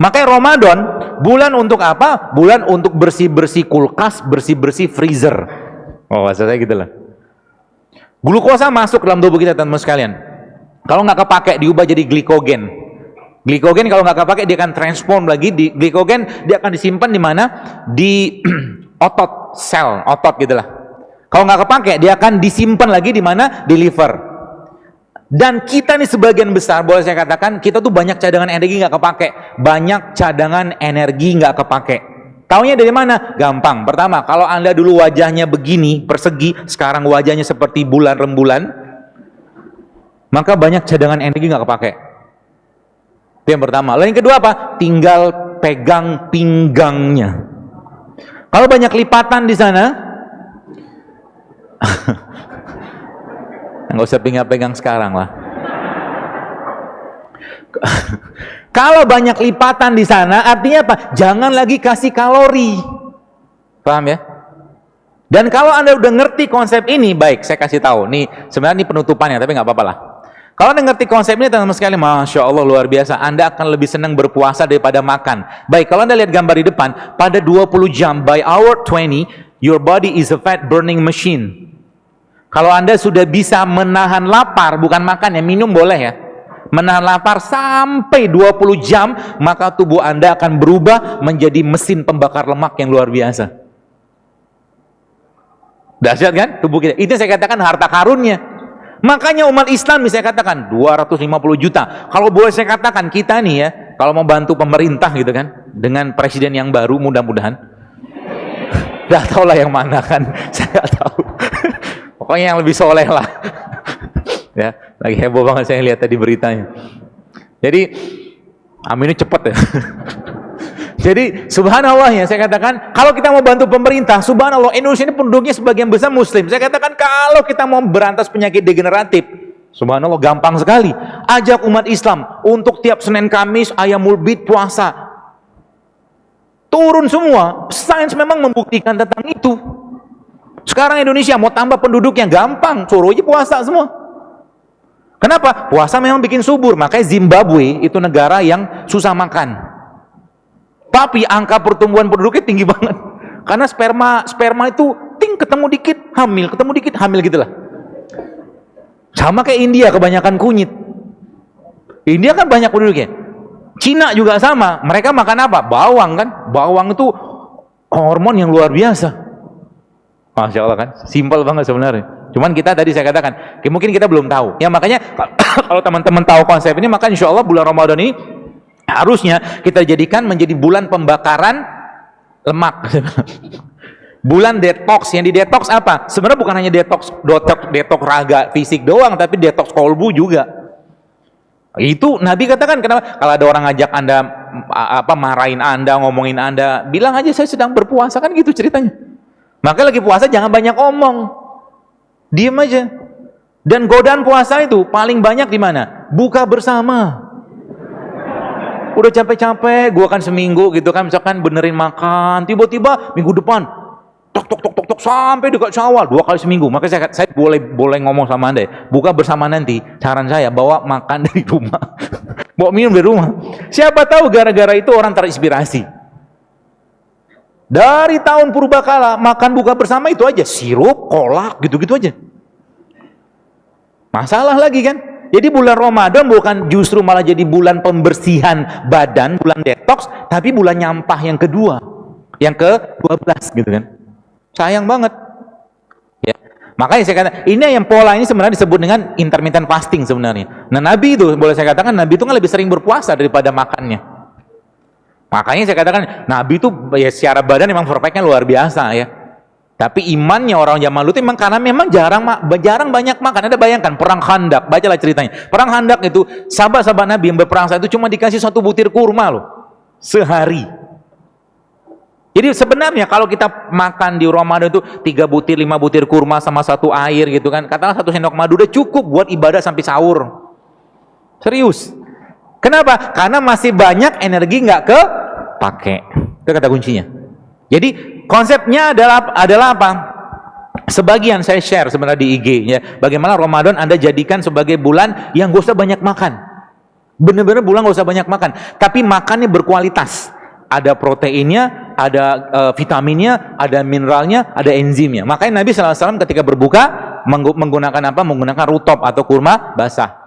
S3: Makanya Ramadan bulan untuk apa? Bulan untuk bersih-bersih kulkas, bersih-bersih freezer. Oh, maksudnya gitu lah. Glukosa masuk dalam tubuh kita teman-teman sekalian. Kalau nggak kepake diubah jadi glikogen. Glikogen kalau nggak kepake dia akan transform lagi di glikogen, dia akan disimpan di mana? Di otot, sel, otot gitulah. Kalau nggak kepake dia akan disimpan lagi di mana? Di liver. Dan kita nih sebagian besar, boleh saya katakan, kita tuh banyak cadangan energi nggak kepake, banyak cadangan energi nggak kepake. Taunya dari mana? Gampang. Pertama, kalau Anda dulu wajahnya begini, persegi, sekarang wajahnya seperti bulan rembulan, maka banyak cadangan energi nggak kepake. Itu yang pertama. Lalu yang kedua apa? Tinggal pegang pinggangnya. Kalau banyak lipatan di sana, nggak usah pegang-pegang sekarang lah. Kalau banyak lipatan di sana, artinya apa? Jangan lagi kasih kalori. Paham ya? Dan kalau Anda udah ngerti konsep ini, baik, saya kasih tahu. Nih, sebenarnya ini penutupannya, tapi nggak apa-apa lah. Kalau Anda ngerti konsep ini, teman-teman sekalian, Masya Allah, luar biasa. Anda akan lebih senang berpuasa daripada makan. Baik, kalau Anda lihat gambar di depan, pada 20 jam, by hour 20, your body is a fat burning machine. Kalau Anda sudah bisa menahan lapar, bukan makan ya, minum boleh ya. Menahan lapar sampai 20 jam, maka tubuh Anda akan berubah menjadi mesin pembakar lemak yang luar biasa. Dahsyat kan tubuh kita? Itu saya katakan harta karunnya. Makanya umat Islam saya katakan 250 juta. Kalau boleh saya katakan kita nih ya, kalau mau bantu pemerintah gitu kan, dengan presiden yang baru mudah-mudahan. Gak tahu lah yang mana kan, saya gak tahu. Pokoknya yang lebih soleh lah. Ya, lagi heboh banget saya lihat tadi beritanya. Jadi aminnya cepat ya. Jadi subhanallah ya, saya katakan kalau kita mau bantu pemerintah, subhanallah, Indonesia ini penduduknya sebagian besar muslim. Saya katakan kalau kita mau berantas penyakit degeneratif, subhanallah gampang sekali. Ajak umat Islam untuk tiap Senin Kamis ayamul bid puasa. Turun semua. Sains memang membuktikan tentang itu. Sekarang Indonesia mau tambah penduduknya gampang, suruh aja puasa semua. Kenapa? Puasa memang bikin subur. Makanya Zimbabwe itu negara yang susah makan. Tapi angka pertumbuhan penduduknya tinggi banget. Karena sperma itu ketemu dikit hamil gitulah. Sama kayak India, kebanyakan kunyit. India kan banyak penduduknya. Cina juga sama. Mereka makan apa? Bawang kan? Bawang itu hormon yang luar biasa. Masya Allah kan? Simpel banget sebenarnya. Cuman kita tadi saya katakan, mungkin kita belum tahu. Ya makanya kalau teman-teman tahu konsep ini, maka insya Allah bulan Ramadan ini harusnya kita jadikan menjadi bulan pembakaran lemak. Bulan detox. Yang di detox apa? Sebenarnya bukan hanya detox raga fisik doang, tapi detox kolbu juga. Itu Nabi katakan, kenapa? Kalau ada orang ngajak Anda marahin Anda, ngomongin Anda, bilang aja saya sedang berpuasa, kan gitu ceritanya. Maka lagi puasa jangan banyak omong. Diam aja. Dan godaan puasa itu paling banyak di mana? Buka bersama. Udah capek-capek, gua kan seminggu gitu kan, misalkan benerin makan, tiba-tiba minggu depan tok sampai dekat Syawal 2 kali seminggu. Maka saya boleh ngomong sama Anda ya. Buka bersama nanti, saran saya bawa makan dari rumah. Bawa minum dari rumah. Siapa tahu gara-gara itu orang terinspirasi. Dari tahun purbakala makan buka bersama itu aja, sirup, kolak, gitu-gitu aja. Masalah lagi kan? Jadi bulan Ramadan bukan justru malah jadi bulan pembersihan badan, bulan detox, tapi bulan nyampah yang kedua, yang ke-12 gitu kan. Sayang banget. Ya. Makanya saya katakan, ini yang pola ini sebenarnya disebut dengan intermittent fasting sebenarnya. Nah Nabi itu, boleh saya katakan, Nabi itu kan lebih sering berpuasa daripada makannya. Makanya saya katakan Nabi itu ya secara badan memang perfectnya luar biasa ya. Tapi imannya orang zaman dulu itu memang karena memang jarang banyak makan. Anda bayangkan perang Khandaq, bacalah ceritanya. Perang Khandaq itu sahabat-sahabat Nabi yang berperang saat itu cuma dikasih 1 butir kurma loh sehari. Jadi sebenarnya kalau kita makan di Ramadan itu 3 butir, 5 butir kurma sama 1 air gitu kan. Katakanlah 1 sendok madu udah cukup buat ibadah sampai sahur. Serius. Kenapa? Karena masih banyak energi nggak kepake. Itu kata kuncinya. Jadi konsepnya adalah apa? Sebagian saya share sebenarnya di IG ya. Bagaimana Ramadan Anda jadikan sebagai bulan yang gak usah banyak makan. Benar-benar bulan gak usah banyak makan. Tapi makannya berkualitas. Ada proteinnya, ada vitaminnya, ada mineralnya, ada enzimnya. Makanya Nabi SAW ketika berbuka menggunakan apa? Menggunakan rutop atau kurma basah.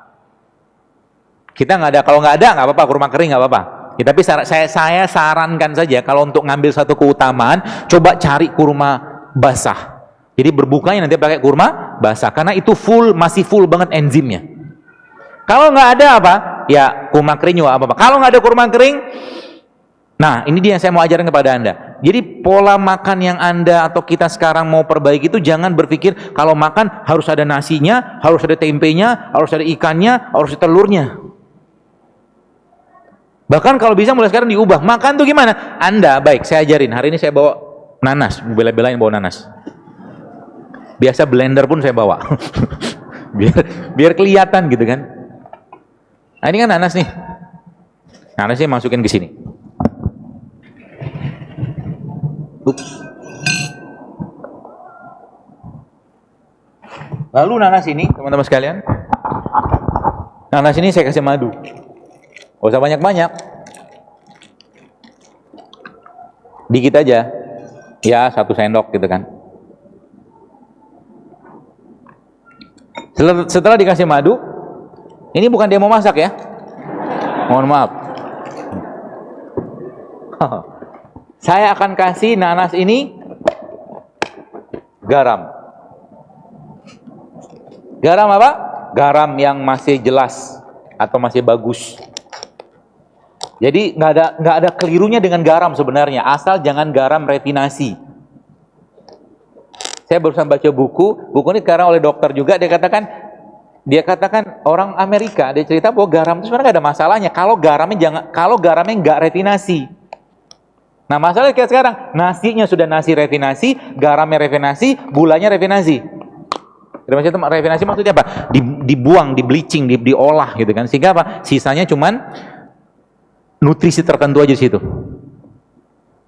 S3: Kita nggak ada, kalau nggak ada nggak apa-apa, kurma kering nggak apa-apa. Ya, tapi saya sarankan saja kalau untuk ngambil satu keutamaan, coba cari kurma basah. Jadi berbukanya nanti pakai kurma basah, karena itu masih full banget enzimnya. Kalau nggak ada apa, ya kurma kering juga apa-apa. Kalau nggak ada kurma kering, nah ini dia yang saya mau ajarkan kepada Anda. Jadi pola makan yang Anda atau kita sekarang mau perbaiki itu jangan berpikir kalau makan harus ada nasinya, harus ada tempenya, harus ada ikannya, harus ada telurnya. Bahkan kalau bisa mulai sekarang diubah. Makan tuh gimana? Anda, baik, saya ajarin. Hari ini saya bawa nanas, bela-belain bawa nanas. Biasa blender pun saya bawa. biar kelihatan gitu kan. Nah, ini kan nanas nih. Nanasnya masukin ke sini. Lalu nanas ini, teman-teman sekalian, nanas ini saya kasih madu. Gak usah banyak-banyak, dikit aja, ya 1 sendok gitu kan. Setelah dikasih madu, ini bukan dia mau masak ya, mohon maaf. Saya akan kasih nanas ini garam. Garam apa? Garam yang masih jelas atau masih bagus. Jadi nggak ada kelirunya dengan garam sebenarnya, asal jangan garam refinasi. Saya barusan baca buku ini sekarang oleh dokter juga, dia katakan orang Amerika, dia cerita bahwa garam itu sebenarnya nggak ada masalahnya kalau garamnya nggak refinasi. Nah, masalahnya kayak sekarang, nasinya sudah nasi refinasi, garamnya refinasi, gulanya refinasi. Refinasi maksudnya apa? Dibuang, di bleaching, diolah gitu kan. Sehingga apa? Sisanya cuman nutrisi tertentu aja di situ.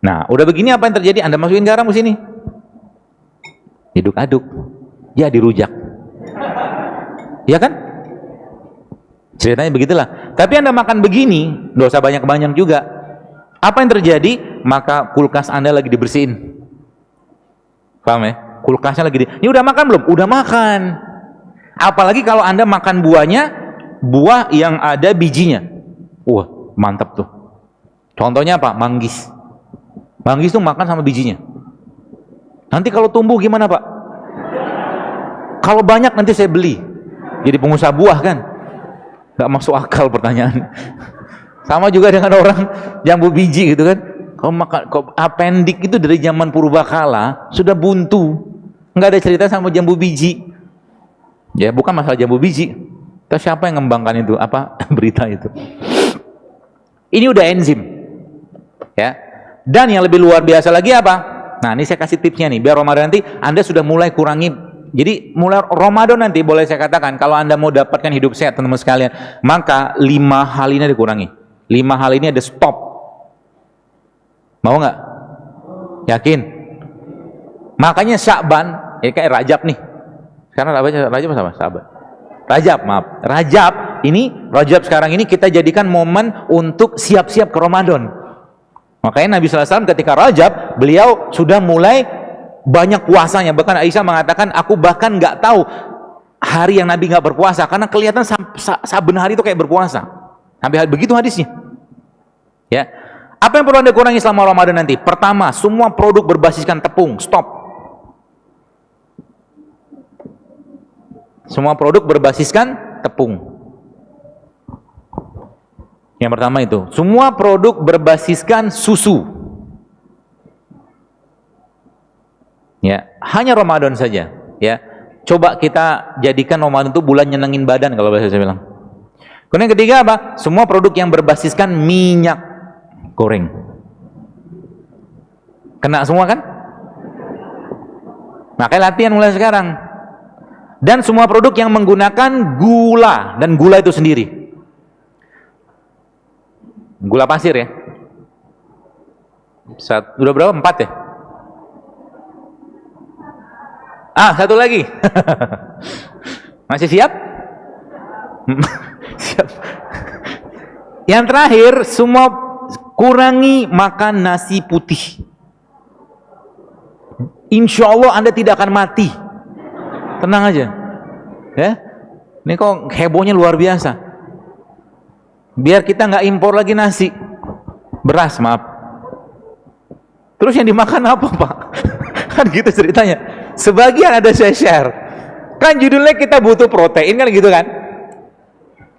S3: Nah, udah begini apa yang terjadi? Anda masukin garam ke sini. Aduk-aduk. Ya dirujak. Iya kan? Ceritanya begitulah. Tapi Anda makan begini, dosa banyak-banyak juga. Apa yang terjadi? Maka kulkas Anda lagi dibersihin. Paham ya? Kulkasnya lagi ini udah makan belum? Udah makan. Apalagi kalau Anda makan buah yang ada bijinya. Wah, mantap tuh. Contohnya apa? Manggis. Manggis tuh makan sama bijinya. Nanti kalau tumbuh gimana, Pak? Kalau banyak nanti saya beli. Jadi pengusaha buah kan? Gak masuk akal pertanyaan. Sama juga dengan orang jambu biji gitu kan. Kalau makan apendik itu dari zaman purbakala sudah buntu. Nggak ada cerita sama jambu biji. Ya bukan masalah jambu biji. Terus siapa yang ngembangkan itu? Apa berita itu? Ini udah enzim. Ya. Dan yang lebih luar biasa lagi apa? Nah, ini saya kasih tipsnya nih. Biar Ramadan nanti Anda sudah mulai kurangi. Jadi mulai Ramadan nanti boleh saya katakan kalau Anda mau dapatkan hidup sehat teman-teman sekalian, maka 5 hal ini dikurangi. 5 hal ini ada stop. Mau nggak? Yakin? Makanya Sya'ban, ya kayak Rajab nih. Sekarang Rajab sama Sya'ban. Rajab, maaf. Rajab sekarang ini kita jadikan momen untuk siap-siap ke Ramadan. Makanya Nabi SAW ketika Rajab, beliau sudah mulai banyak puasanya. Bahkan Aisyah mengatakan, aku bahkan nggak tahu hari yang Nabi nggak berpuasa karena kelihatan saben hari itu kayak berpuasa. Sampai begitu hadisnya. Ya. Apa yang perlu Anda kurangi selama Ramadan nanti? Pertama, semua produk berbasiskan tepung, stop. Semua produk berbasiskan tepung. Yang pertama itu, semua produk berbasiskan susu. Ya, hanya Ramadan saja, ya. Coba kita jadikan Ramadan itu bulan nyenengin badan kalau bahasa saya bilang. Kemudian yang ketiga apa? Semua produk yang berbasiskan minyak goreng. Kena semua kan? Makanya latihan mulai sekarang. Dan semua produk yang menggunakan gula, dan gula itu sendiri. Gula pasir ya. Udah berapa? 4 ya? Satu lagi. Masih siap? Siap. Yang terakhir, semua kurangi makan nasi putih. Insya Allah Anda tidak akan mati. Tenang aja. Ya. Ini kok hebohnya luar biasa. Biar kita nggak impor lagi nasi. Beras, maaf. Terus yang dimakan apa, Pak? Kan gitu ceritanya. Sebagian ada saya share. Kan judulnya kita butuh protein kan gitu kan?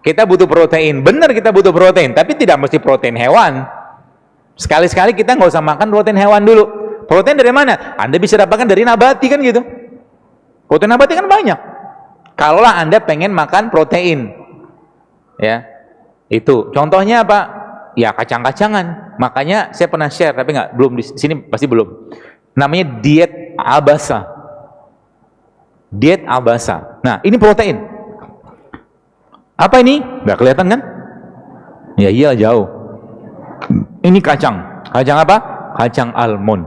S3: Kita butuh protein. Benar kita butuh protein, tapi tidak mesti protein hewan. Sekali-sekali kita nggak usah makan protein hewan dulu. Protein dari mana? Anda bisa dapatkan dari nabati kan gitu. Protein nabati kan banyak. Kalaulah Anda pengen makan protein, ya itu. Contohnya apa? Ya kacang-kacangan. Makanya saya pernah share, tapi belum di sini pasti belum. Namanya diet Abasa. Diet Abasa. Nah ini protein. Apa ini? Nggak kelihatan kan? Ya iya jauh. Ini kacang. Kacang apa? Kacang almond.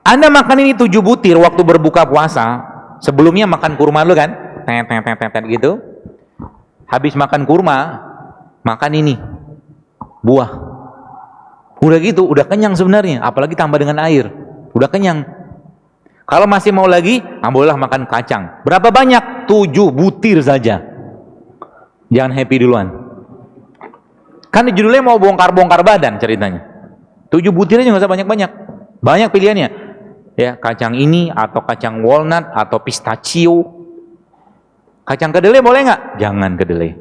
S3: Anda makan ini 7 butir waktu berbuka puasa. Sebelumnya makan kurma dulu kan? Tet gitu. Habis makan kurma, makan ini. Buah. Udah gitu, udah kenyang sebenarnya. Apalagi tambah dengan air. Udah kenyang. Kalau masih mau lagi, bolehlah makan kacang. Berapa banyak? 7 butir saja. Jangan happy duluan. Kan judulnya mau bongkar-bongkar badan ceritanya. 7 butir aja nggak usah banyak-banyak. Banyak pilihannya. Ya, kacang ini atau kacang walnut atau pistachio. Kacang kedelai boleh nggak? Jangan kedelai.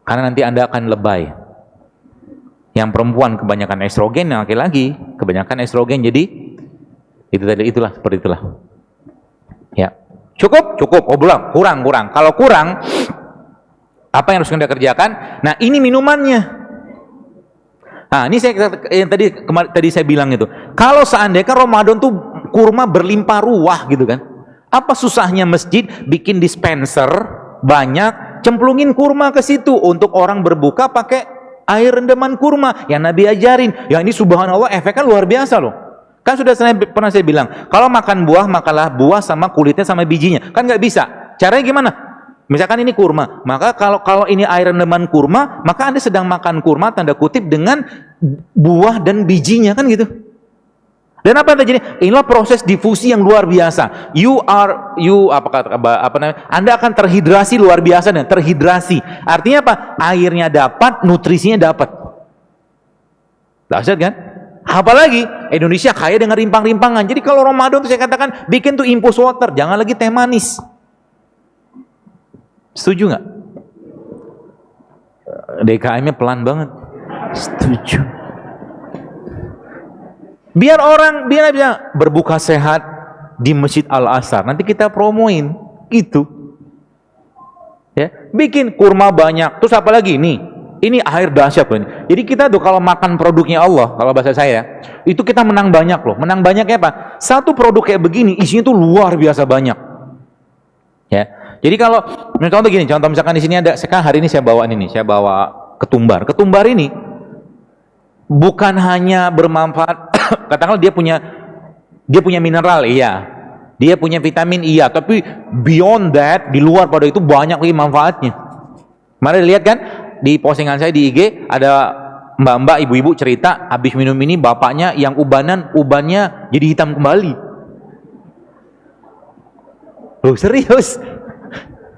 S3: Karena nanti Anda akan lebay. Yang perempuan kebanyakan estrogen, yang laki-laki kebanyakan estrogen. Jadi itulah seperti itulah. Ya. Cukup? Oh belum, kurang. Kalau kurang, apa yang harus Anda kerjakan? Nah, ini minumannya. Nah, ini yang tadi saya bilang itu. Kalau seandainya Ramadan tuh kurma berlimpah ruah gitu kan. Apa susahnya masjid bikin dispenser banyak, cemplungin kurma ke situ untuk orang berbuka pakai air rendaman kurma yang Nabi ajarin. Ya ini subhanallah efeknya luar biasa loh. Kan pernah saya bilang, kalau makan buah makanlah buah sama kulitnya sama bijinya. Kan nggak bisa. Caranya gimana? Misalkan ini kurma, maka kalau ini air rendaman kurma, maka Anda sedang makan kurma tanda kutip dengan buah dan bijinya kan gitu. Dan apa yang terjadi? Inilah proses difusi yang luar biasa. Anda akan terhidrasi luar biasa dan terhidrasi. Artinya apa? Airnya dapat, nutrisinya dapat. Dahsyat kan? Apalagi Indonesia kaya dengan rimpang-rimpangan. Jadi kalau Ramadan itu saya katakan bikin tuh infus water, jangan lagi teh manis. Setuju nggak? DKM-nya pelan banget. Setuju. Biar bisa berbuka sehat di Masjid Al-Azhar. Nanti kita promoin gitu. Ya, bikin kurma banyak. Terus apa lagi? Ini air dahsyat loh ini. Jadi kita tuh kalau makan produknya Allah, kalau bahasa saya, itu kita menang banyak loh. Menang banyaknya apa? Satu produk kayak begini isinya tuh luar biasa banyak. Ya. Jadi kalau contoh gini, misalkan di sini ada, sekarang hari ini saya bawa ketumbar. Ketumbar ini bukan hanya bermanfaat, katakanlah dia punya mineral, iya. Dia punya vitamin, iya. Tapi beyond that, di luar pada itu banyak lagi manfaatnya. Mari lihat kan di postingan saya di IG ada mbak-mbak, ibu-ibu cerita habis minum ini bapaknya yang ubannya jadi hitam kembali. Loh serius?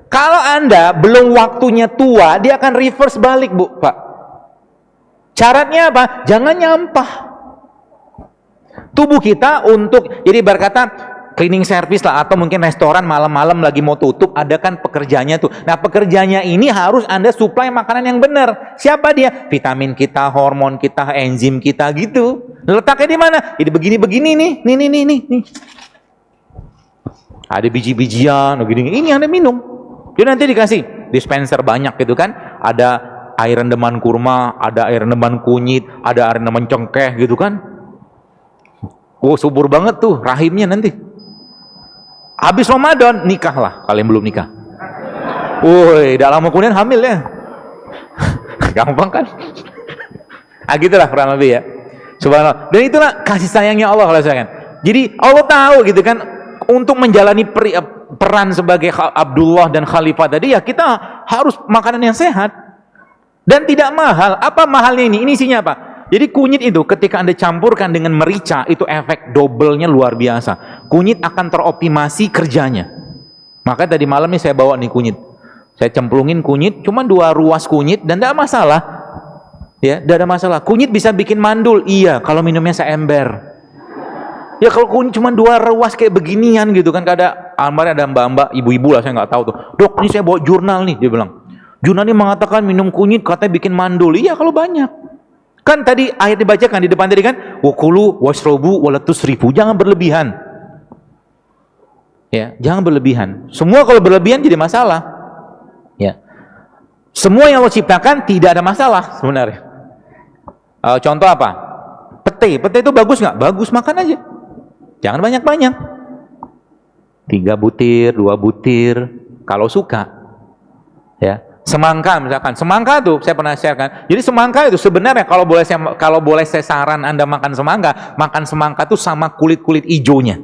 S3: Kalau Anda belum waktunya tua, dia akan reverse balik, Bu, Pak. Syaratnya apa? Jangan nyampah. Tubuh kita jadi berkata cleaning service lah, atau mungkin restoran malam-malam lagi mau tutup, ada kan pekerjanya tuh. Nah, pekerjanya ini harus Anda supply makanan yang benar. Siapa dia? Vitamin kita, hormon kita, enzim kita gitu. Letaknya di mana? Jadi begini-begini nih. Nih. Ada biji-bijian, begini. Ini Anda minum. Dia nanti dikasih dispenser banyak gitu kan. Ada air rendaman kurma, ada air rendaman kunyit, ada air rendaman cengkeh gitu kan. Oh, subur banget tuh rahimnya nanti. Habis Ramadan, nikahlah kalian belum nikah. Woi, dalam kemudian hamil ya. Gampang kan? Gitulah kurang lebih ya. Subhanallah. Dan itulah kasih sayangnya Allah kalau saya kan. Jadi Allah tahu gitu kan, untuk menjalani peran sebagai Abdullah dan Khalifah tadi ya kita harus makanan yang sehat dan tidak mahal. Apa mahalnya ini? Ini isinya apa? Jadi kunyit itu ketika Anda campurkan dengan merica, itu efek double-nya luar biasa. Kunyit akan teroptimasi kerjanya. Maka tadi malam nih saya bawa nih kunyit. Saya cemplungin kunyit, cuma 2 ruas kunyit dan tidak masalah. Ya, tidak ada masalah. Kunyit bisa bikin mandul. Iya, kalau minumnya seember. Ya kalau kunyit cuma 2 ruas kayak beginian gitu kan, kemarin ada mbak-mbak, ibu-ibu lah, saya nggak tahu tuh. Dok, ini saya bawa jurnal nih, dia bilang. Jurnal ini mengatakan minum kunyit katanya bikin mandul. Iya kalau banyak. Kan tadi ayat dibacakan di depan tadi kan, wa kulu washrabu wala tusrifu, jangan berlebihan. Ya, jangan berlebihan. Semua kalau berlebihan jadi masalah. Ya. Semua yang Allah ciptakan tidak ada masalah sebenarnya. Contoh apa? Pete itu bagus nggak? Bagus, makan aja. Jangan banyak-banyak. 3 butir, 2 butir, kalau suka. Ya. Semangka misalkan, semangka tuh saya pernah sharekan. Jadi semangka itu sebenarnya kalau boleh saya saran Anda makan semangka tuh sama kulit-kulit ijonya.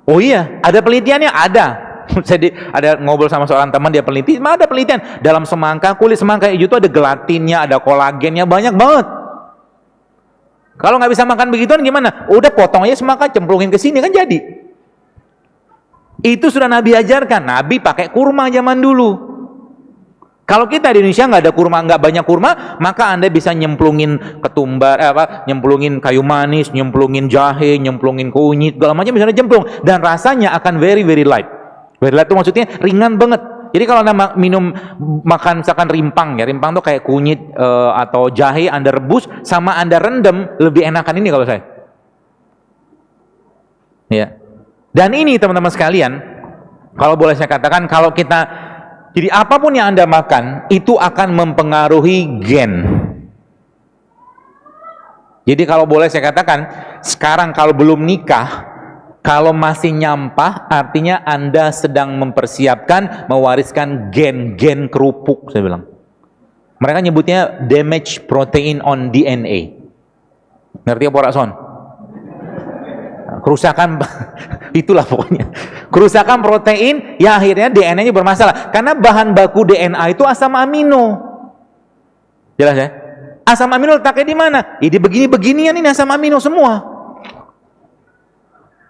S3: Oh iya, ada penelitiannya, ada. Jadi ada ngobrol sama seorang teman, dia peneliti, ada penelitian dalam semangka, kulit semangka hijau itu ada gelatinnya, ada kolagennya, banyak banget. Kalau nggak bisa makan begituan gimana? Udah potong aja semangka, cemplungin ke sini kan jadi. Itu sudah Nabi ajarkan. Nabi pakai kurma zaman dulu. Kalau kita di Indonesia nggak ada kurma, nggak banyak kurma, maka Anda bisa nyemplungin ketumbar, nyemplungin kayu manis, nyemplungin jahe, nyemplungin kunyit, segala macam bisa nyemplung, dan rasanya akan very very light. Very light itu maksudnya ringan banget. Jadi kalau Anda makan misalkan rimpang ya, rimpang tuh kayak kunyit atau jahe Anda rebus sama Anda rendam, lebih enakan ini kalau saya. Ya. Dan ini teman-teman sekalian, kalau boleh saya katakan, kalau kita, jadi apapun yang Anda makan, itu akan mempengaruhi gen. Jadi kalau boleh saya katakan, sekarang kalau belum nikah, kalau masih nyampah, artinya Anda sedang mempersiapkan, mewariskan gen-gen kerupuk, saya bilang. Mereka nyebutnya damage protein on DNA. Ngerti apa Pak Son? Kerusakan, itulah pokoknya. Kerusakan protein, ya akhirnya DNA-nya bermasalah. Karena bahan baku DNA itu asam amino. Jelas ya? Asam amino letaknya di mana? Ya di begini-beginian ini asam amino semua.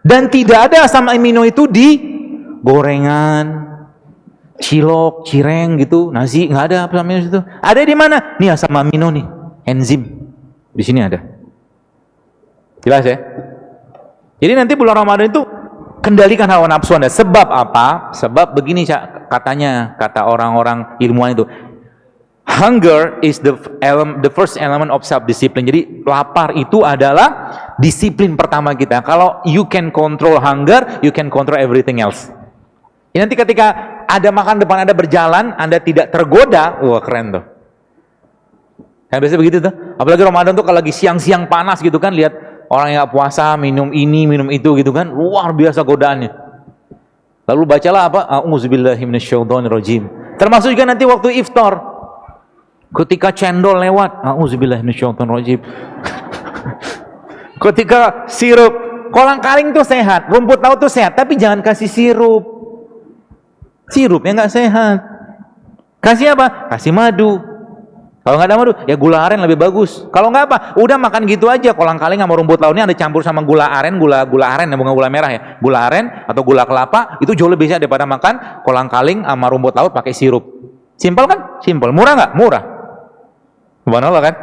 S3: Dan tidak ada asam amino itu di gorengan, cilok, cireng gitu, nasi, nggak ada asam amino itu. Ada di mana? Nih asam amino nih, enzim. Di sini ada. Jelas ya? Jadi nanti bulan Ramadan itu kendalikan hawa nafsu Anda. Sebab apa? Sebab begini katanya, kata orang-orang ilmuwan itu, hunger is the first element of self-discipline. Jadi lapar itu adalah disiplin pertama kita. Kalau you can control hunger, you can control everything else. Ya, nanti ketika ada makan depan Anda berjalan, Anda tidak tergoda, wah keren tuh. Kan biasanya begitu tuh. Apalagi Ramadan tuh kalau lagi siang-siang panas gitu kan, lihat orang yang gak puasa, minum ini, minum itu gitu kan, luar biasa godaannya. Lalu bacalah apa? A'udzubillahi minasyaitonirrajim. Termasuk juga nanti waktu iftar. Ketika cendol lewat, a'udzubillahi minasyaitonirrajim. Ketika sirup, kolang-kaling tuh sehat, rumput laut tuh sehat, tapi jangan kasih sirup. Sirupnya nggak sehat. Kasih apa? Kasih madu. Kalau nggak ada madu, ya gula aren lebih bagus. Kalau nggak apa, udah makan gitu aja. Kolang-kaling sama rumput lautnya Anda campur sama gula aren, gula aren, bukan gula merah ya. Gula aren atau gula kelapa itu jauh lebih sehat daripada makan kolang-kaling sama rumput laut pakai sirup. Simpel kan? Simpel. Murah nggak? Murah. Subhanallah kan?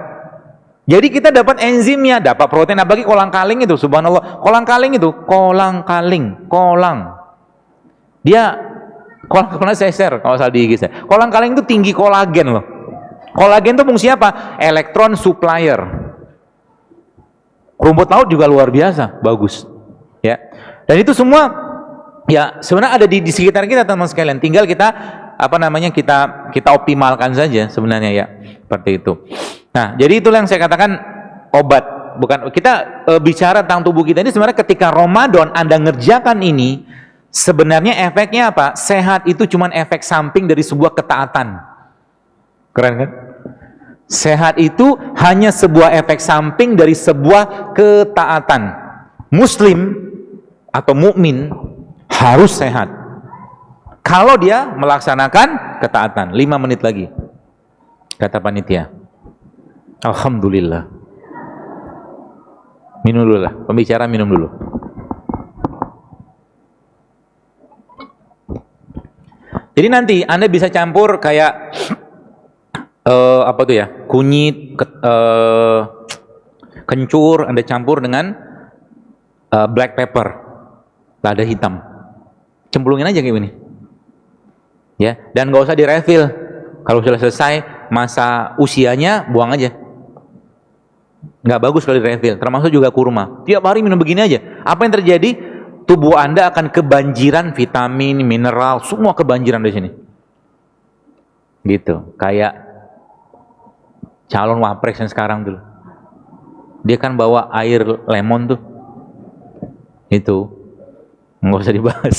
S3: Jadi kita dapat enzimnya, dapat protein. Apalagi kolang-kaling itu, subhanallah. Kolang-kaling itu, kolang. Dia pernah saya share kalau salah di IG saya. Kolang-kaling itu tinggi kolagen loh. Kolagen itu fungsi apa? Elektron supplier. Rumput laut juga luar biasa, bagus. Ya. Dan itu semua ya sebenarnya ada di sekitar kita teman-teman sekalian. Tinggal kita kita optimalkan saja sebenarnya ya. Seperti itu. Nah, jadi itulah yang saya katakan obat. Bukan kita bicara tentang tubuh kita ini sebenarnya ketika Ramadan Anda ngerjakan ini, sebenarnya efeknya apa? Sehat itu cuma efek samping dari sebuah ketaatan. Keren kan? Sehat itu hanya sebuah efek samping dari sebuah ketaatan. Muslim atau mukmin harus sehat. Kalau dia melaksanakan ketaatan. 5 menit lagi, kata panitia. Alhamdulillah. Minum dulu lah, pembicara minum dulu. Jadi nanti Anda bisa campur kayak apa tuh ya, kunyit, kencur, Anda campur dengan black pepper, lada hitam, cemplungin aja kayak gini, ya. Dan nggak usah direfill. Kalau sudah selesai, masa usianya, buang aja. Nggak bagus kalau refill, termasuk juga kurma. Tiap hari minum begini aja. Apa yang terjadi? Tubuh Anda akan kebanjiran vitamin, mineral, semua kebanjiran di sini. Gitu, kayak calon wapres yang sekarang dulu. Dia kan bawa air lemon tuh. Itu nggak usah dibahas.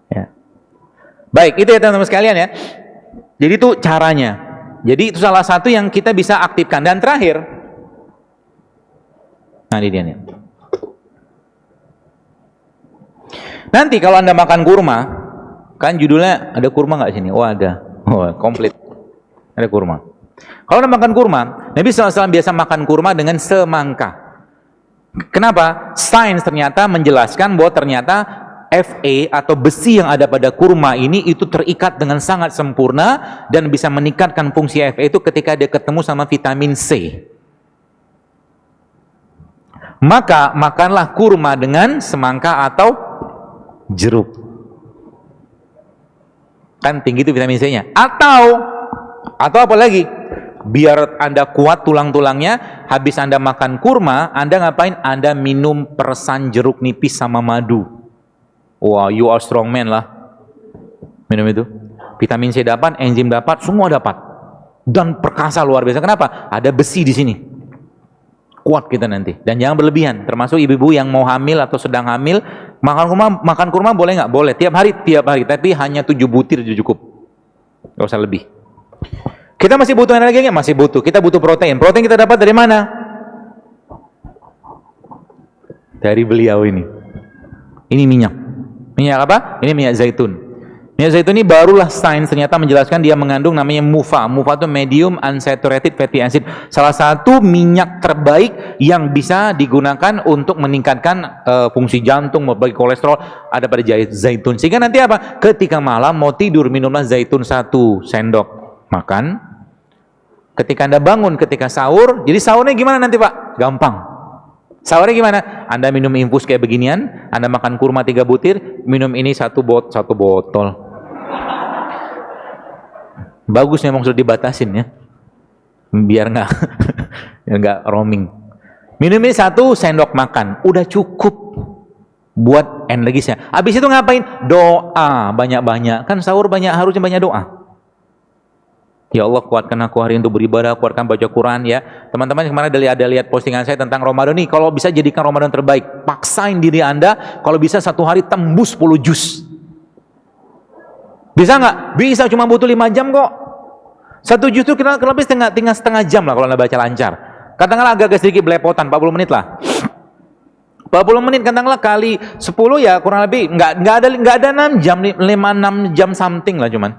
S3: Ya. Baik, itu ya teman-teman sekalian ya. Jadi itu caranya. Jadi itu salah satu yang kita bisa aktifkan. Dan terakhir, nah ini dia nih. Nanti kalau Anda makan kurma, kan judulnya ada kurma nggak sini? Oh ada, oh komplit, ada kurma. Kalau Anda makan kurma, Nabi SAW biasa makan kurma dengan semangka. Kenapa? Sains ternyata menjelaskan bahwa ternyata Fa atau besi yang ada pada kurma ini itu terikat dengan sangat sempurna dan bisa meningkatkan fungsi Fa itu ketika dia ketemu sama vitamin C. Maka makanlah kurma dengan semangka atau jeruk. Kan tinggi itu vitamin C-nya. Atau apa lagi? Biar Anda kuat tulang-tulangnya, habis Anda makan kurma, Anda ngapain? Anda minum peresan jeruk nipis sama madu. Wah, you are strong man lah. Minum itu. Vitamin C dapat, enzim dapat, semua dapat. Dan perkasa luar biasa. Kenapa? Ada besi di sini. Kuat kita nanti. Dan jangan berlebihan. Termasuk ibu-ibu yang mau hamil atau sedang hamil, makan kurma boleh nggak? Boleh. Tiap hari. Tapi hanya 7 butir cukup. Nggak usah lebih. Kita masih butuh energi nggak? Masih butuh. Kita butuh protein. Protein kita dapat dari mana? Dari beliau ini. Ini minyak. Minyak apa? Ini minyak zaitun. Minyak zaitun ini barulah sains ternyata menjelaskan dia mengandung namanya MUFA. MUFA itu medium unsaturated fatty acid. Salah satu minyak terbaik yang bisa digunakan untuk meningkatkan fungsi jantung, membagi kolesterol ada pada zaitun. Sehingga nanti apa? Ketika malam mau tidur minumlah zaitun 1 sendok makan. Ketika Anda bangun ketika sahur, jadi sahurnya gimana nanti Pak? Gampang. Sahurnya gimana? Anda minum infus kayak beginian, Anda makan kurma 3 butir, minum ini 1 botol. Bagus memang sudah dibatasin ya, biar nggak roaming. Minum ini 1 sendok makan, udah cukup buat energisnya. Habis itu ngapain? Doa banyak-banyak. Kan sahur harusnya banyak doa. Ya Allah, kuatkan aku hari untuk beribadah, kuatkan baca Quran ya. Teman-teman kemarin ada lihat postingan saya tentang Ramadan nih. Kalau bisa jadikan Ramadan terbaik, paksain diri Anda. Kalau bisa 1 hari tembus 10 juz. Bisa nggak? Bisa, cuma butuh 5 jam kok. 1 juz itu kurang lebih setengah jam lah kalau Anda baca lancar. Katakanlah agak sedikit belepotan, 40 menit lah. 40 menit katakanlah kali 10 ya kurang lebih nggak ada 6 jam, 5-6 jam something lah cuman.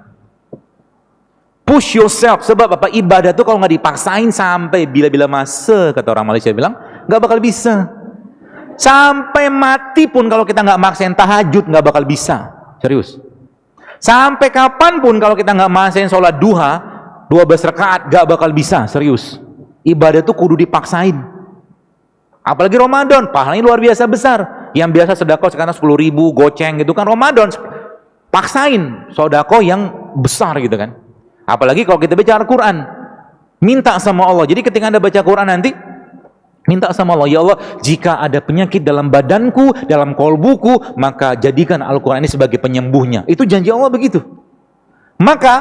S3: Push yourself, sebab apa? Ibadah tuh kalau nggak dipaksain sampai bila-bila masa, kata orang Malaysia bilang, nggak bakal bisa. Sampai mati pun kalau kita nggak maksain tahajud, nggak bakal bisa. Serius. Sampai kapanpun kalau kita nggak maksain sholat duha, 12 rakaat, nggak bakal bisa. Serius. Ibadah tuh kudu dipaksain. Apalagi Ramadan, pahalanya luar biasa besar. Yang biasa sedekah sekarang 10.000, goceng gitu kan. Ramadan, paksain sedekah yang besar gitu kan. Apalagi kalau kita baca Al-Quran, minta sama Allah. Jadi ketika Anda baca Quran nanti, minta sama Allah, ya Allah, jika ada penyakit dalam badanku, dalam kolbuku, maka jadikan Al-Quran ini sebagai penyembuhnya. Itu janji Allah begitu. Maka,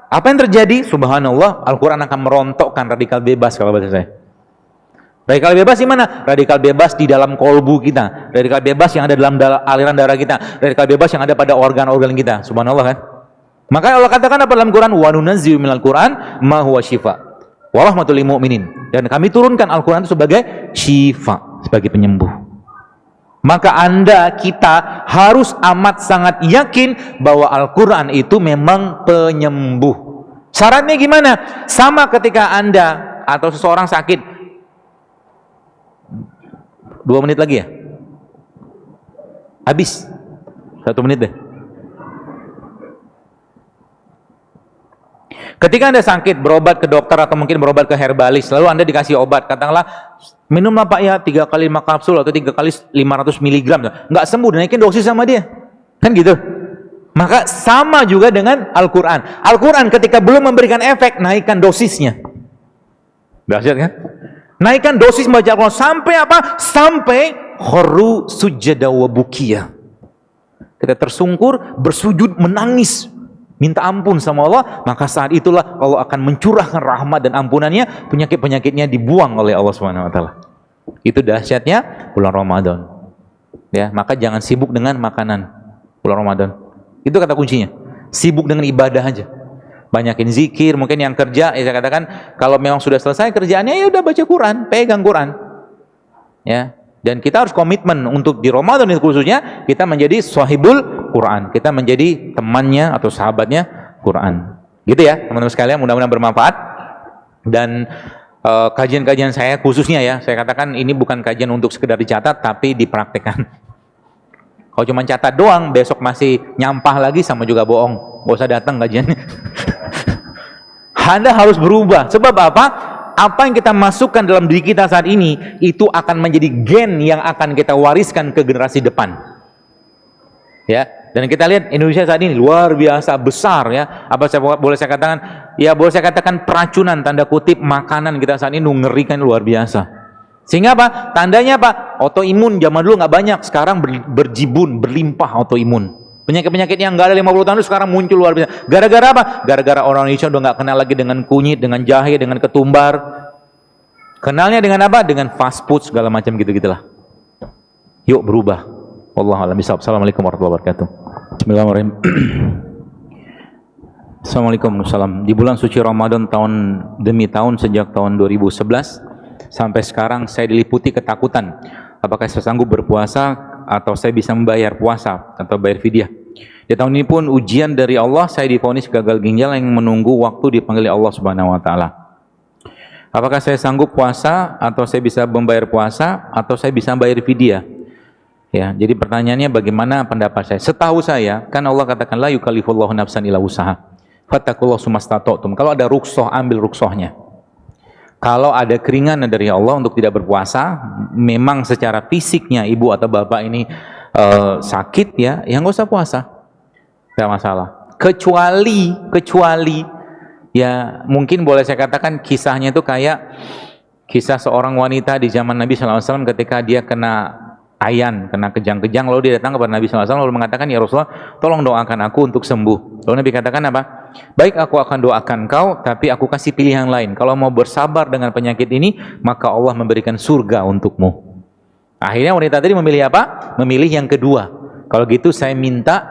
S3: apa yang terjadi? Subhanallah, Al-Quran akan merontokkan radikal bebas kalau bahasa saya. Radikal bebas di mana? Radikal bebas di dalam kolbu kita. Radikal bebas yang ada dalam aliran darah kita. Radikal bebas yang ada pada organ-organ kita. Subhanallah kan? Maka Allah katakan apa dalam Quran? Wa nunazzilu minal Quran ma huwa syifa wa rahmatul lil mu'minin. Dan kami turunkan Al-Quran itu sebagai syifa, sebagai penyembuh. Maka kita harus amat sangat yakin bahwa Al-Quran itu memang penyembuh. Syaratnya gimana? Sama ketika Anda atau seseorang sakit. 2 menit lagi ya? Habis. 1 menit deh. Ketika Anda sakit, berobat ke dokter atau mungkin berobat ke herbalis, lalu Anda dikasih obat, katakanlah minumlah Pak ya 3 kali 5 kapsul atau 3 kali 500 mg, nggak sembuh, dinaikin dosis sama dia, kan gitu. Maka sama juga dengan Al-Quran. Al-Quran ketika belum memberikan efek, naikkan dosisnya. Dahsyat kan? Naikkan dosis baca Al-Quran sampai apa? Sampai kharru sujada wa bukiya. Kita tersungkur, bersujud, menangis, minta ampun sama Allah, maka saat itulah Allah akan mencurahkan rahmat dan ampunannya, penyakit-penyakitnya dibuang oleh Allah Subhanahu wa taala. Itu dahsyatnya bulan Ramadan. Ya, maka jangan sibuk dengan makanan bulan Ramadan. Itu kata kuncinya. Sibuk dengan ibadah aja. Banyakin zikir, mungkin yang kerja, ya saya katakan kalau memang sudah selesai kerjaannya ya udah baca Quran, pegang Quran. Ya. Dan kita harus komitmen untuk di Ramadan itu khususnya kita menjadi sahibul Quran. Kita menjadi temannya atau sahabatnya Quran. Gitu ya, teman-teman sekalian, mudah-mudahan bermanfaat. Dan kajian-kajian saya khususnya ya, saya katakan ini bukan kajian untuk sekedar dicatat tapi dipraktekkan. Kalau cuma catat doang, besok masih nyampah lagi sama juga bohong. Gak usah datang kajiannya. Anda harus berubah. Sebab apa? Apa yang kita masukkan dalam diri kita saat ini, itu akan menjadi gen yang akan kita wariskan ke generasi depan. Ya, dan kita lihat Indonesia saat ini luar biasa besar ya. Apa boleh saya katakan? Ya boleh saya katakan peracunan tanda kutip makanan kita saat ini mengerikan luar biasa. Sehingga apa? Tandanya apa? Autoimun zaman dulu nggak banyak, sekarang berjibun, berlimpah autoimun. Penyakit-penyakit yang nggak ada 50 tahun itu sekarang muncul luar biasa. Gara-gara apa? Gara-gara orang Indonesia udah nggak kenal lagi dengan kunyit, dengan jahe, dengan ketumbar. Kenalnya dengan apa? Dengan fast food segala macam gitu-gitulah. Yuk berubah. Wallahu a'lam bishawab. Assalamualaikum warahmatullahi wabarakatuh. Bismillahirrahmanirrahim. Assalamualaikum warahmatullahi. Di bulan suci Ramadan tahun demi tahun sejak tahun 2011 sampai sekarang saya diliputi ketakutan. Apakah saya sanggup berpuasa atau saya bisa membayar puasa atau bayar fidyah. Di tahun ini pun ujian dari Allah, saya divonis gagal ginjal yang menunggu waktu dipanggil Allah Subhanahu wa taala. Apakah saya sanggup puasa atau saya bisa membayar puasa atau saya bisa bayar fidyah? Ya, jadi pertanyaannya bagaimana pendapat saya? Setahu saya, kan Allah katakan la yukallifullahu nafsan illa usaha. Fattaqullaha sumastata'tum. Kalau ada rukhsah, ambil rukhsahnya. Kalau ada keringanan dari Allah untuk tidak berpuasa, memang secara fisiknya ibu atau bapak ini sakit ya nggak usah puasa, nggak masalah. Kecuali ya mungkin boleh saya katakan kisahnya itu kayak kisah seorang wanita di zaman Nabi SAW ketika dia kena ayan, kena kejang-kejang, lalu dia datang kepada Nabi SAW lalu mengatakan, ya Rasulullah, tolong doakan aku untuk sembuh. Lalu Nabi katakan apa? Baik, aku akan doakan kau, tapi aku kasih pilihan lain. Kalau mau bersabar dengan penyakit ini, maka Allah memberikan surga untukmu. Akhirnya wanita tadi memilih apa? Memilih yang kedua. Kalau gitu saya minta,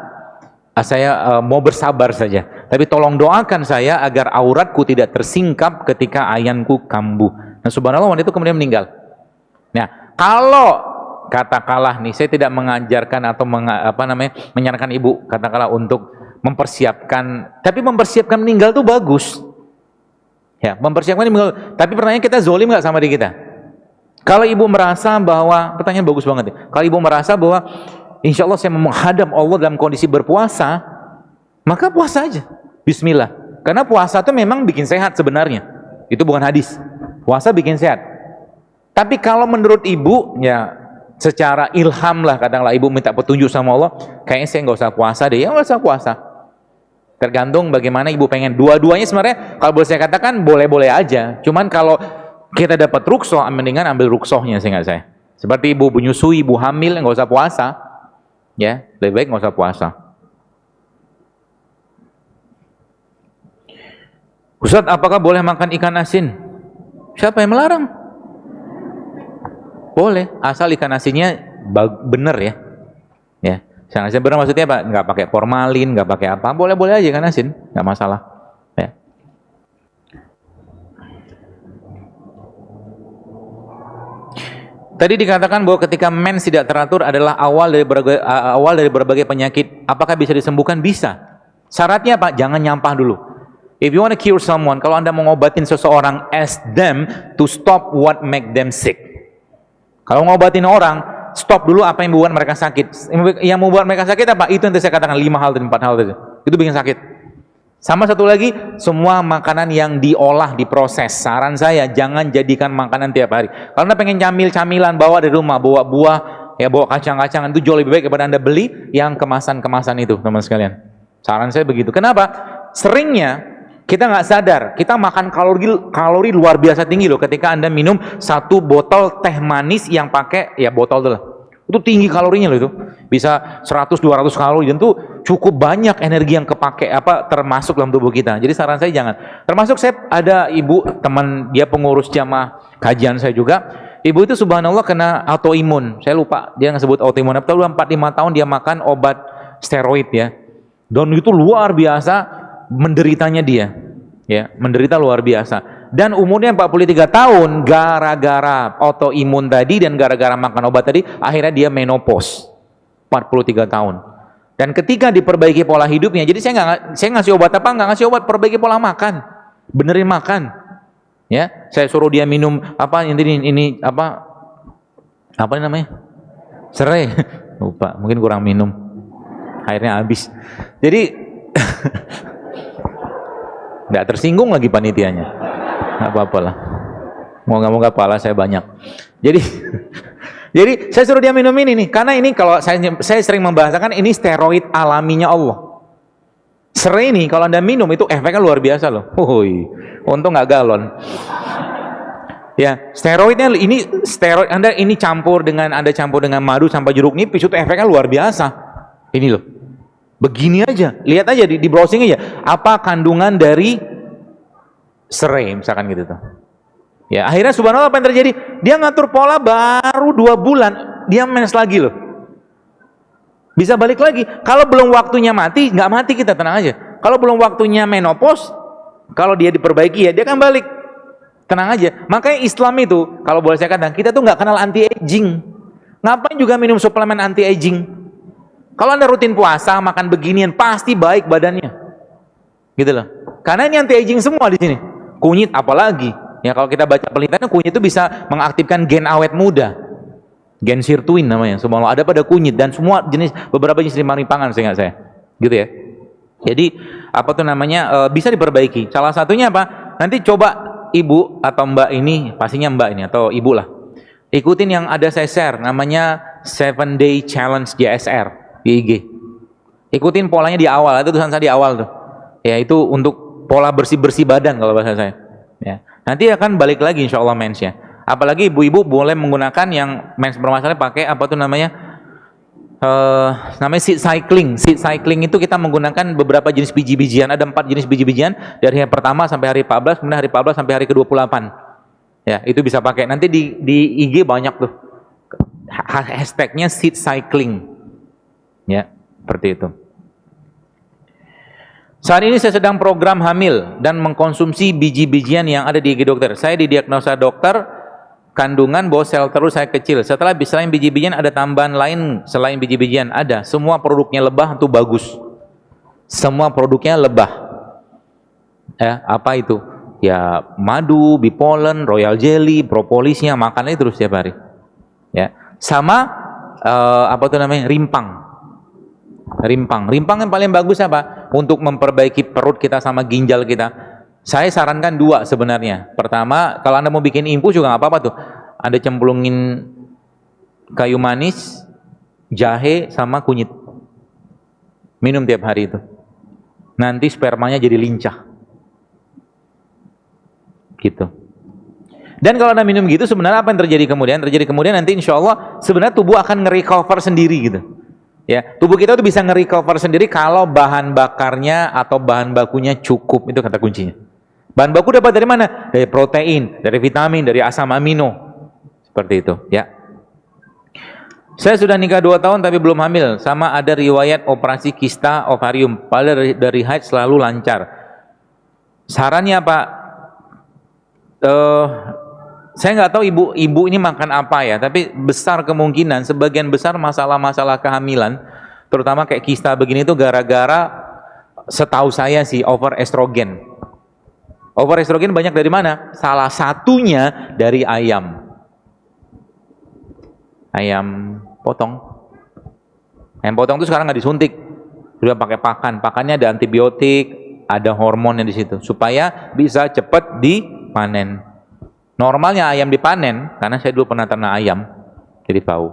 S3: saya mau bersabar saja. Tapi tolong doakan saya agar auratku tidak tersingkap ketika ayanku kambuh. Nah subhanallah wanita itu kemudian meninggal. Nah kalau katakanlah nih, saya tidak mengajarkan atau menyarankan ibu katakanlah untuk mempersiapkan, tapi mempersiapkan meninggal itu bagus. Ya, mempersiapkan meninggal. Tapi pertanyaan kita zolim nggak sama diri kita? Kalau ibu merasa bahwa, pertanyaan bagus banget ya. Kalau ibu merasa bahwa insya Allah saya menghadap Allah dalam kondisi berpuasa, maka puasa aja. Bismillah. Karena puasa itu memang bikin sehat sebenarnya. Itu bukan hadis. Puasa bikin sehat. Tapi kalau menurut ibu, ya secara ilham lah, kadang-kadang ibu minta petunjuk sama Allah, kayaknya saya nggak usah puasa deh, ya nggak usah puasa. Tergantung bagaimana ibu pengen. Dua-duanya sebenarnya kalau boleh saya katakan boleh-boleh aja. Cuman kalau kita dapat rukhsah, mendingan ambil rukhsahnya sehingga saya. Seperti ibu menyusui, ibu hamil, nggak usah puasa, ya lebih baik nggak usah puasa. Ustaz, apakah boleh makan ikan asin? Siapa yang melarang? Boleh, asal ikan asinnya bener ya. Ya, ikan asin bener maksudnya apa? Nggak pakai formalin, nggak pakai apa, boleh-boleh aja ikan asin, nggak masalah. Ya. Tadi dikatakan bahwa ketika mens tidak teratur adalah awal dari berbagai penyakit. Apakah bisa disembuhkan? Bisa. Syaratnya apa? Jangan nyampah dulu. If you want to cure someone, kalau Anda mau ngobatin seseorang, ask them to stop what make them sick. Kalau ngobatin orang, stop dulu apa yang membuat mereka sakit. Yang membuat mereka sakit apa? Itu yang saya katakan 5 hal dan 4 hal tadi. Itu bikin sakit. Sama satu lagi, semua makanan yang diolah, diproses. Saran saya, jangan jadikan makanan tiap hari. Kalau Anda pengen camilan, bawa dari rumah, bawa buah, ya bawa kacang-kacangan, itu jauh lebih baik daripada Anda beli yang kemasan-kemasan itu, teman-teman sekalian. Saran saya begitu. Kenapa? Seringnya kita nggak sadar, kita makan kalori luar biasa tinggi loh ketika Anda minum 1 botol teh manis yang pakai ya botol tuh lah. Itu tinggi kalorinya loh itu. Bisa 100-200 kalori dan itu cukup banyak energi yang kepake termasuk dalam tubuh kita. Jadi saran saya jangan. Termasuk saya ada ibu teman dia pengurus jamaah kajian saya juga. Ibu itu subhanallah kena autoimun. Saya lupa dia nggak sebut autoimun. Tapi 4-5 tahun dia makan obat steroid ya. Dan itu luar biasa menderitanya dia. Ya, menderita luar biasa. Dan umurnya 43 tahun gara-gara autoimun tadi dan gara-gara makan obat tadi akhirnya dia menopause. 43 tahun. Dan ketika diperbaiki pola hidupnya, jadi saya ngasih obat apa? Nggak ngasih obat, perbaiki pola makan. Benerin makan. Ya, saya suruh dia minum ini apa namanya? Serai. Lupa, mungkin kurang minum. Akhirnya habis. Jadi nggak tersinggung lagi panitianya. Nggak apa-apa lah. Moga-moga pahala saya banyak. Jadi saya suruh dia minum ini nih, karena ini kalau saya sering membahasakan ini steroid alaminya Allah. Serai ini kalau Anda minum itu efeknya luar biasa loh. Untung nggak galon. Ya, steroidnya ini steroid Anda ini Anda campur dengan madu sampai jeruk nipis itu efeknya luar biasa. Ini loh. Begini aja, lihat aja di browsing aja apa kandungan dari serai misalkan gitu tuh. Ya, akhirnya subhanallah apa yang terjadi? Dia ngatur pola baru 2 bulan, dia mens lagi loh. Bisa balik lagi. Kalau belum waktunya mati, nggak mati kita, tenang aja. Kalau belum waktunya menopause, kalau dia diperbaiki ya dia akan balik. Tenang aja. Makanya Islam itu, kalau boleh saya katakan, kita tuh nggak kenal anti-aging. Ngapain juga minum suplemen anti-aging? Kalau Anda rutin puasa, makan beginian, pasti baik badannya. Gitu loh. Karena ini anti-aging semua di sini. Kunyit apalagi. Ya kalau kita baca penelitian, kunyit itu bisa mengaktifkan gen awet muda. Gen sirtuin namanya. Subhanallah ada pada kunyit dan semua beberapa jenis rimang-rimpangan seingat saya. Gitu ya. Jadi bisa diperbaiki. Salah satunya apa? Nanti coba ibu atau mbak ini, pastinya mbak ini atau ibu lah. Ikutin yang ada saya share namanya 7 Day Challenge JSR di IG. Ikutin polanya di awal, itu tulisan saya di awal tuh. Ya itu untuk pola bersih-bersih badan kalau bahasa saya. Ya. Nanti akan balik lagi insya Allah mensnya. Apalagi ibu-ibu boleh menggunakan yang mens bermasalah pakai namanya seed cycling. Seed cycling itu kita menggunakan beberapa jenis biji-bijian. Ada 4 jenis biji-bijian dari hari pertama sampai hari 14, kemudian hari 14 sampai hari ke-28. Ya, itu bisa pakai. Nanti di IG banyak tuh. Hashtagnya seed cycling. Ya, seperti itu. Saat ini saya sedang program hamil dan mengkonsumsi biji-bijian yang ada di IG dokter. Saya didiagnosa dokter kandungan bahwa sel telur saya kecil. Setelah selain biji-bijian ada tambahan lain selain biji-bijian? Ada. Semua produknya lebah itu bagus. Semua produknya lebah. Ya, apa itu? Ya, madu, bipolen, royal jelly, propolisnya makannya terus setiap hari. Ya. Sama rimpang. Rimpang yang paling bagus apa? Untuk memperbaiki perut kita sama ginjal kita. Saya sarankan 2 sebenarnya. Pertama, kalau Anda mau bikin infus juga nggak apa-apa tuh. Anda cemplungin kayu manis, jahe sama kunyit. Minum tiap hari itu. Nanti spermanya jadi lincah. Gitu. Dan kalau Anda minum gitu sebenarnya apa yang terjadi kemudian? Terjadi kemudian nanti insya Allah sebenarnya tubuh akan nge-recover sendiri gitu. Ya, tubuh kita tuh bisa nge-recover sendiri kalau bahan bakarnya atau bahan bakunya cukup, itu kata kuncinya. Bahan baku dapat dari mana? Dari protein, dari vitamin, dari asam amino. Seperti itu, ya. Saya sudah nikah 2 tahun tapi belum hamil, sama ada riwayat operasi kista ovarium, padahal dari haid selalu lancar. Sarannya apa? Saya nggak tahu ibu ini makan apa ya, tapi besar kemungkinan sebagian besar masalah-masalah kehamilan, terutama kayak kista begini itu gara-gara, setahu saya sih, over estrogen. Over estrogen banyak dari mana? Salah satunya dari ayam potong. Ayam potong itu sekarang nggak disuntik, sudah pakai pakannya ada antibiotik, ada hormonnya di situ supaya bisa cepat dipanen. Normalnya ayam dipanen, karena saya dulu pernah ternak ayam, jadi tahu.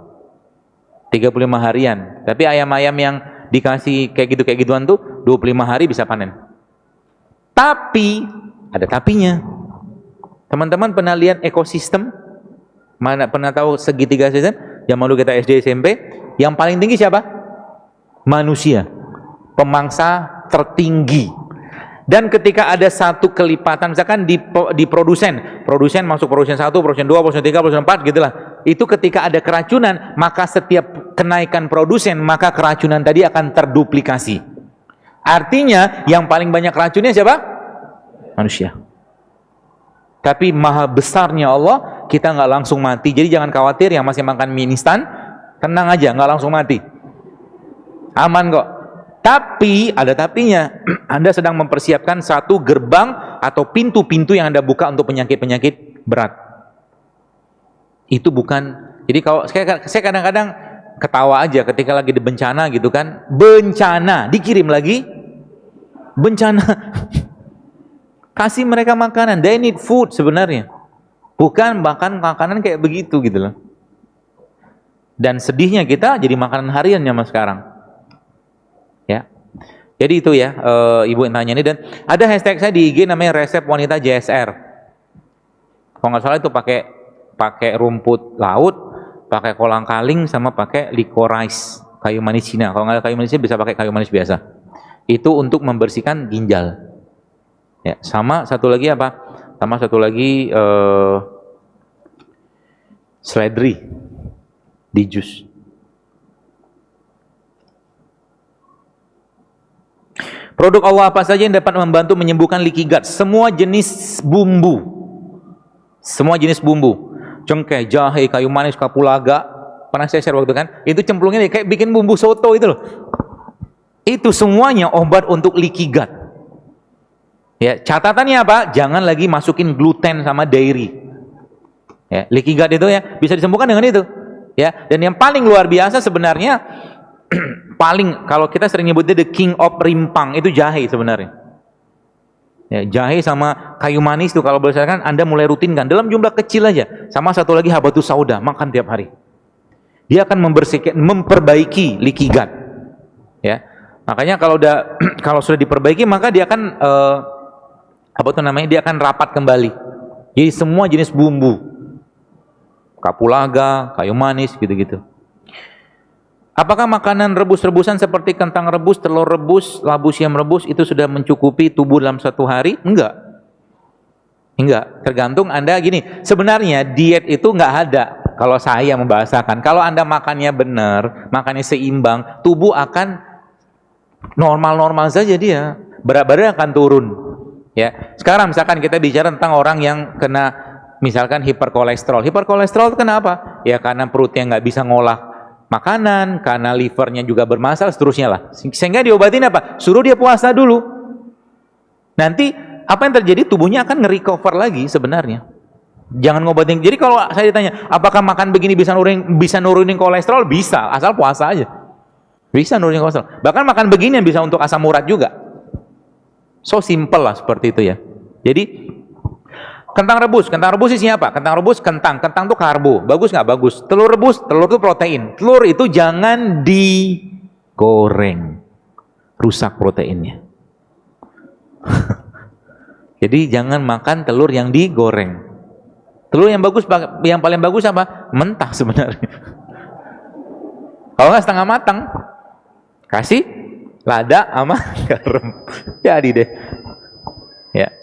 S3: 35 harian. Tapi ayam-ayam yang dikasih kayak gituan tuh 25 hari bisa panen. Tapi ada tapinya. Teman-teman pernah lihat ekosistem? Mana pernah tahu segitiga sistem? Zaman dulu kita SD SMP, yang paling tinggi siapa? Manusia. Pemangsa tertinggi. Dan ketika ada satu kelipatan, misalkan di produsen masuk produsen 1, produsen 2, produsen 3, produsen 4 gitulah. Itu ketika ada keracunan, maka setiap kenaikan produsen, maka keracunan tadi akan terduplikasi. Artinya yang paling banyak racunnya siapa? Manusia. Tapi maha besarnya Allah, kita nggak langsung mati. Jadi jangan khawatir yang masih makan mie instan, tenang aja, nggak langsung mati. Aman kok. Tapi, ada tapinya, Anda sedang mempersiapkan satu gerbang atau pintu-pintu yang Anda buka untuk penyakit-penyakit berat. Itu bukan, jadi kalau saya kadang-kadang ketawa aja ketika lagi di bencana gitu kan, bencana, dikirim lagi, bencana. Kasih mereka makanan, they need food sebenarnya. Bukan makan makanan kayak begitu gitu loh. Dan sedihnya kita jadi makanan harian zaman sekarang. Ya. Jadi itu ya, ibu yang tanya ini. Dan ada hashtag saya di IG namanya resep wanita JSR. Kalau nggak salah itu pakai rumput laut, pakai kolang kaling, sama pakai licorice, kayu manis Cina. Kalau nggak ada kayu manis Cina bisa pakai kayu manis biasa. Itu untuk membersihkan ginjal. Ya, sama satu lagi apa? Sama satu lagi seledri di jus. Produk Allah apa saja yang dapat membantu menyembuhkan leaky gut? Semua jenis bumbu. Semua jenis bumbu. Cengkeh, jahe, kayu manis, kapulaga. Pernah saya share waktu kan? Itu cemplungnya kayak bikin bumbu soto itu loh. Itu semuanya obat untuk leaky gut. Ya, catatannya apa? Jangan lagi masukin gluten sama dairy. Ya, leaky gut itu ya bisa disembuhkan dengan itu. Ya, dan yang paling luar biasa sebenarnya paling kalau kita sering nyebutnya the king of rimpang itu jahe sebenarnya. Ya, jahe sama kayu manis itu kalau berdasarkan Anda mulai rutinkan dalam jumlah kecil aja. Sama satu lagi habatus sauda, makan tiap hari. Dia akan memperbaiki leaky gut. Ya. Makanya kalau sudah diperbaiki maka dia akan dia akan rapat kembali. Jadi semua jenis bumbu, kapulaga, kayu manis, gitu-gitu. Apakah makanan rebus-rebusan seperti kentang rebus, telur rebus, labu siam rebus itu sudah mencukupi tubuh dalam satu hari? Enggak. Tergantung Anda gini. Sebenarnya diet itu enggak ada. Kalau saya membahasakan, kalau Anda makannya benar, makannya seimbang, tubuh akan normal-normal saja dia. Berat badan akan turun. Ya, sekarang misalkan kita bicara tentang orang yang kena misalkan hiperkolesterol. Hiperkolesterol itu kenapa? Ya karena perutnya nggak bisa ngolah makanan, karena livernya juga bermasalah, seterusnya lah. Sehingga diobatin apa? Suruh dia puasa dulu. Nanti apa yang terjadi? Tubuhnya akan nge-recover lagi sebenarnya. Jangan ngobatin. Jadi kalau saya ditanya, apakah makan begini bisa nurunin kolesterol? Bisa, asal puasa aja. Bisa nurunin kolesterol. Bahkan makan begini yang bisa untuk asam urat juga. So simple lah seperti itu ya. Jadi kentang rebus isinya apa? Kentang rebus, kentang tuh karbo, bagus nggak? Bagus. Telur rebus, telur itu protein. Telur itu jangan digoreng, rusak proteinnya. Jadi jangan makan telur yang digoreng. Telur yang bagus, yang paling bagus apa? Mentah sebenarnya. Kalau nggak setengah matang, kasih lada sama garam, jadi deh. Ya.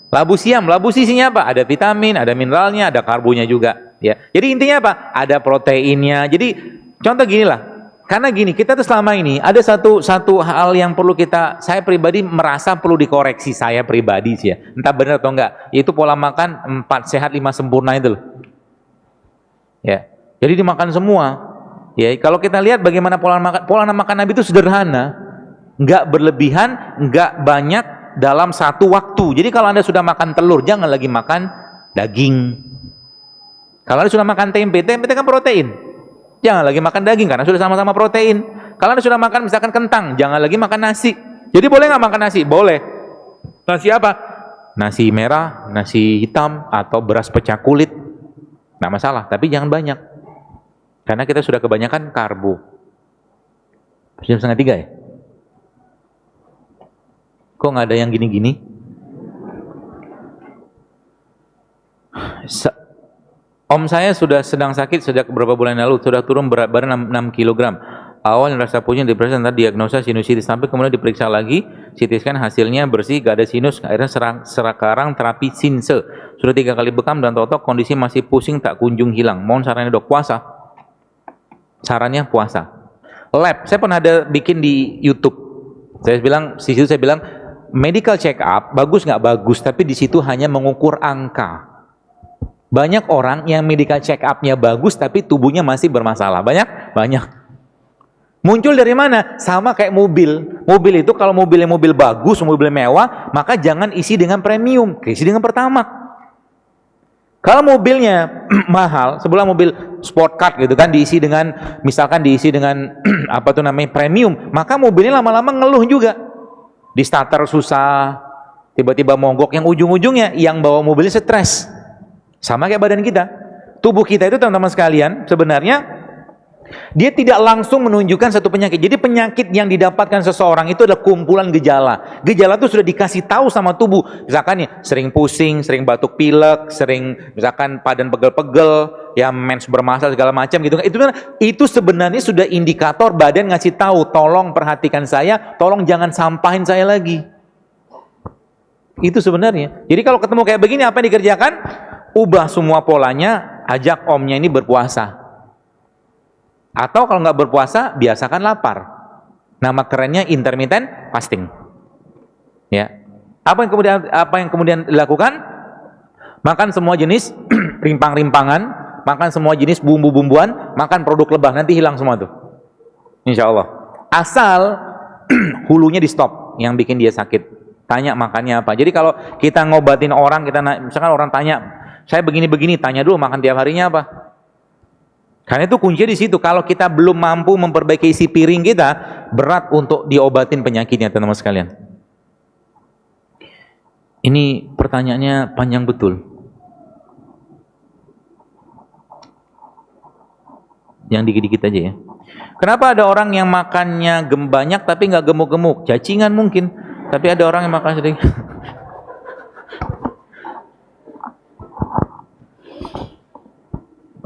S3: Labu siam isinya apa? Ada vitamin, ada mineralnya, ada karbonya juga. Ya. Jadi intinya apa? Ada proteinnya. Jadi contoh gini lah. Karena gini, kita tuh selama ini ada satu hal yang perlu saya pribadi merasa perlu dikoreksi, saya pribadi sih ya. Entah benar atau enggak. Yaitu pola makan 4 sehat 5 sempurna itu loh. Ya. Jadi dimakan semua. Ya, kalau kita lihat bagaimana pola makan Nabi itu sederhana. Enggak berlebihan, enggak banyak dalam satu waktu. Jadi kalau Anda sudah makan telur, jangan lagi makan daging. Kalau Anda sudah makan tempe kan protein. Jangan lagi makan daging karena sudah sama-sama protein. Kalau Anda sudah makan misalkan kentang, jangan lagi makan nasi. Jadi boleh nggak makan nasi? Boleh. Nasi apa? Nasi merah, nasi hitam, atau beras pecah kulit. Nggak masalah, tapi jangan banyak. Karena kita sudah kebanyakan karbo. Jam 2:30 ya? Kok nggak ada yang gini-gini? Om saya sudah sedang sakit sejak beberapa bulan lalu, sudah turun berat badan 6 kg. Awal rasa pusing, diperiksa, nanti diagnosa sinusitis, sampai kemudian diperiksa lagi, CT scan hasilnya bersih, gak ada sinus, akhirnya sekarang terapi sinse. Sudah 3 kali bekam dan totok, kondisi masih pusing tak kunjung hilang. Mohon sarannya dok, puasa. Sarannya puasa. Lab, saya pernah ada bikin di YouTube. Saya bilang, medical check up bagus nggak bagus, tapi di situ hanya mengukur angka. Banyak orang yang medical check up-nya bagus tapi tubuhnya masih bermasalah. Banyak. Muncul dari mana? Sama kayak mobil. Mobil itu kalau mobilnya mobil bagus, mobil mewah, maka jangan isi dengan premium, isi dengan Pertamax. Kalau mobilnya mahal, sebelah mobil sport car gitu kan, misalkan diisi dengan apa tuh namanya premium, maka mobilnya lama-lama ngeluh juga. Di starter susah, tiba-tiba mogok, yang ujung-ujungnya yang bawa mobilnya stres. Sama kayak badan kita. Tubuh kita itu teman-teman sekalian, sebenarnya dia tidak langsung menunjukkan satu penyakit. Jadi penyakit yang didapatkan seseorang itu adalah kumpulan gejala. Gejala itu sudah dikasih tahu sama tubuh. Misalkan ya, sering pusing, sering batuk pilek, sering misalkan badan pegel-pegel, ya mens bermasalah segala macam gitu. Itu sebenarnya sudah indikator badan ngasih tahu, tolong perhatikan saya, tolong jangan sampahin saya lagi. Itu sebenarnya. Jadi kalau ketemu kayak begini, apa yang dikerjakan? Ubah semua polanya, ajak omnya ini berpuasa. Atau kalau nggak berpuasa, biasakan lapar. Nama kerennya intermittent fasting. Ya. Apa yang kemudian dilakukan? Makan semua jenis rimpang-rimpangan, makan semua jenis bumbu-bumbuan, makan produk lebah, nanti hilang semua tuh. Insya Allah. Asal hulunya di stop, yang bikin dia sakit. Tanya makannya apa. Jadi kalau kita ngobatin orang, misalkan orang tanya, saya begini-begini, tanya dulu makan tiap harinya apa. Karena itu kuncinya di situ. Kalau kita belum mampu memperbaiki isi piring kita, berat untuk diobatin penyakitnya, teman-teman sekalian. Ini pertanyaannya panjang betul. Yang dikit-dikit aja ya. Kenapa ada orang yang makannya banyak tapi nggak gemuk-gemuk? Cacingan mungkin. Tapi ada orang yang makan sedikit.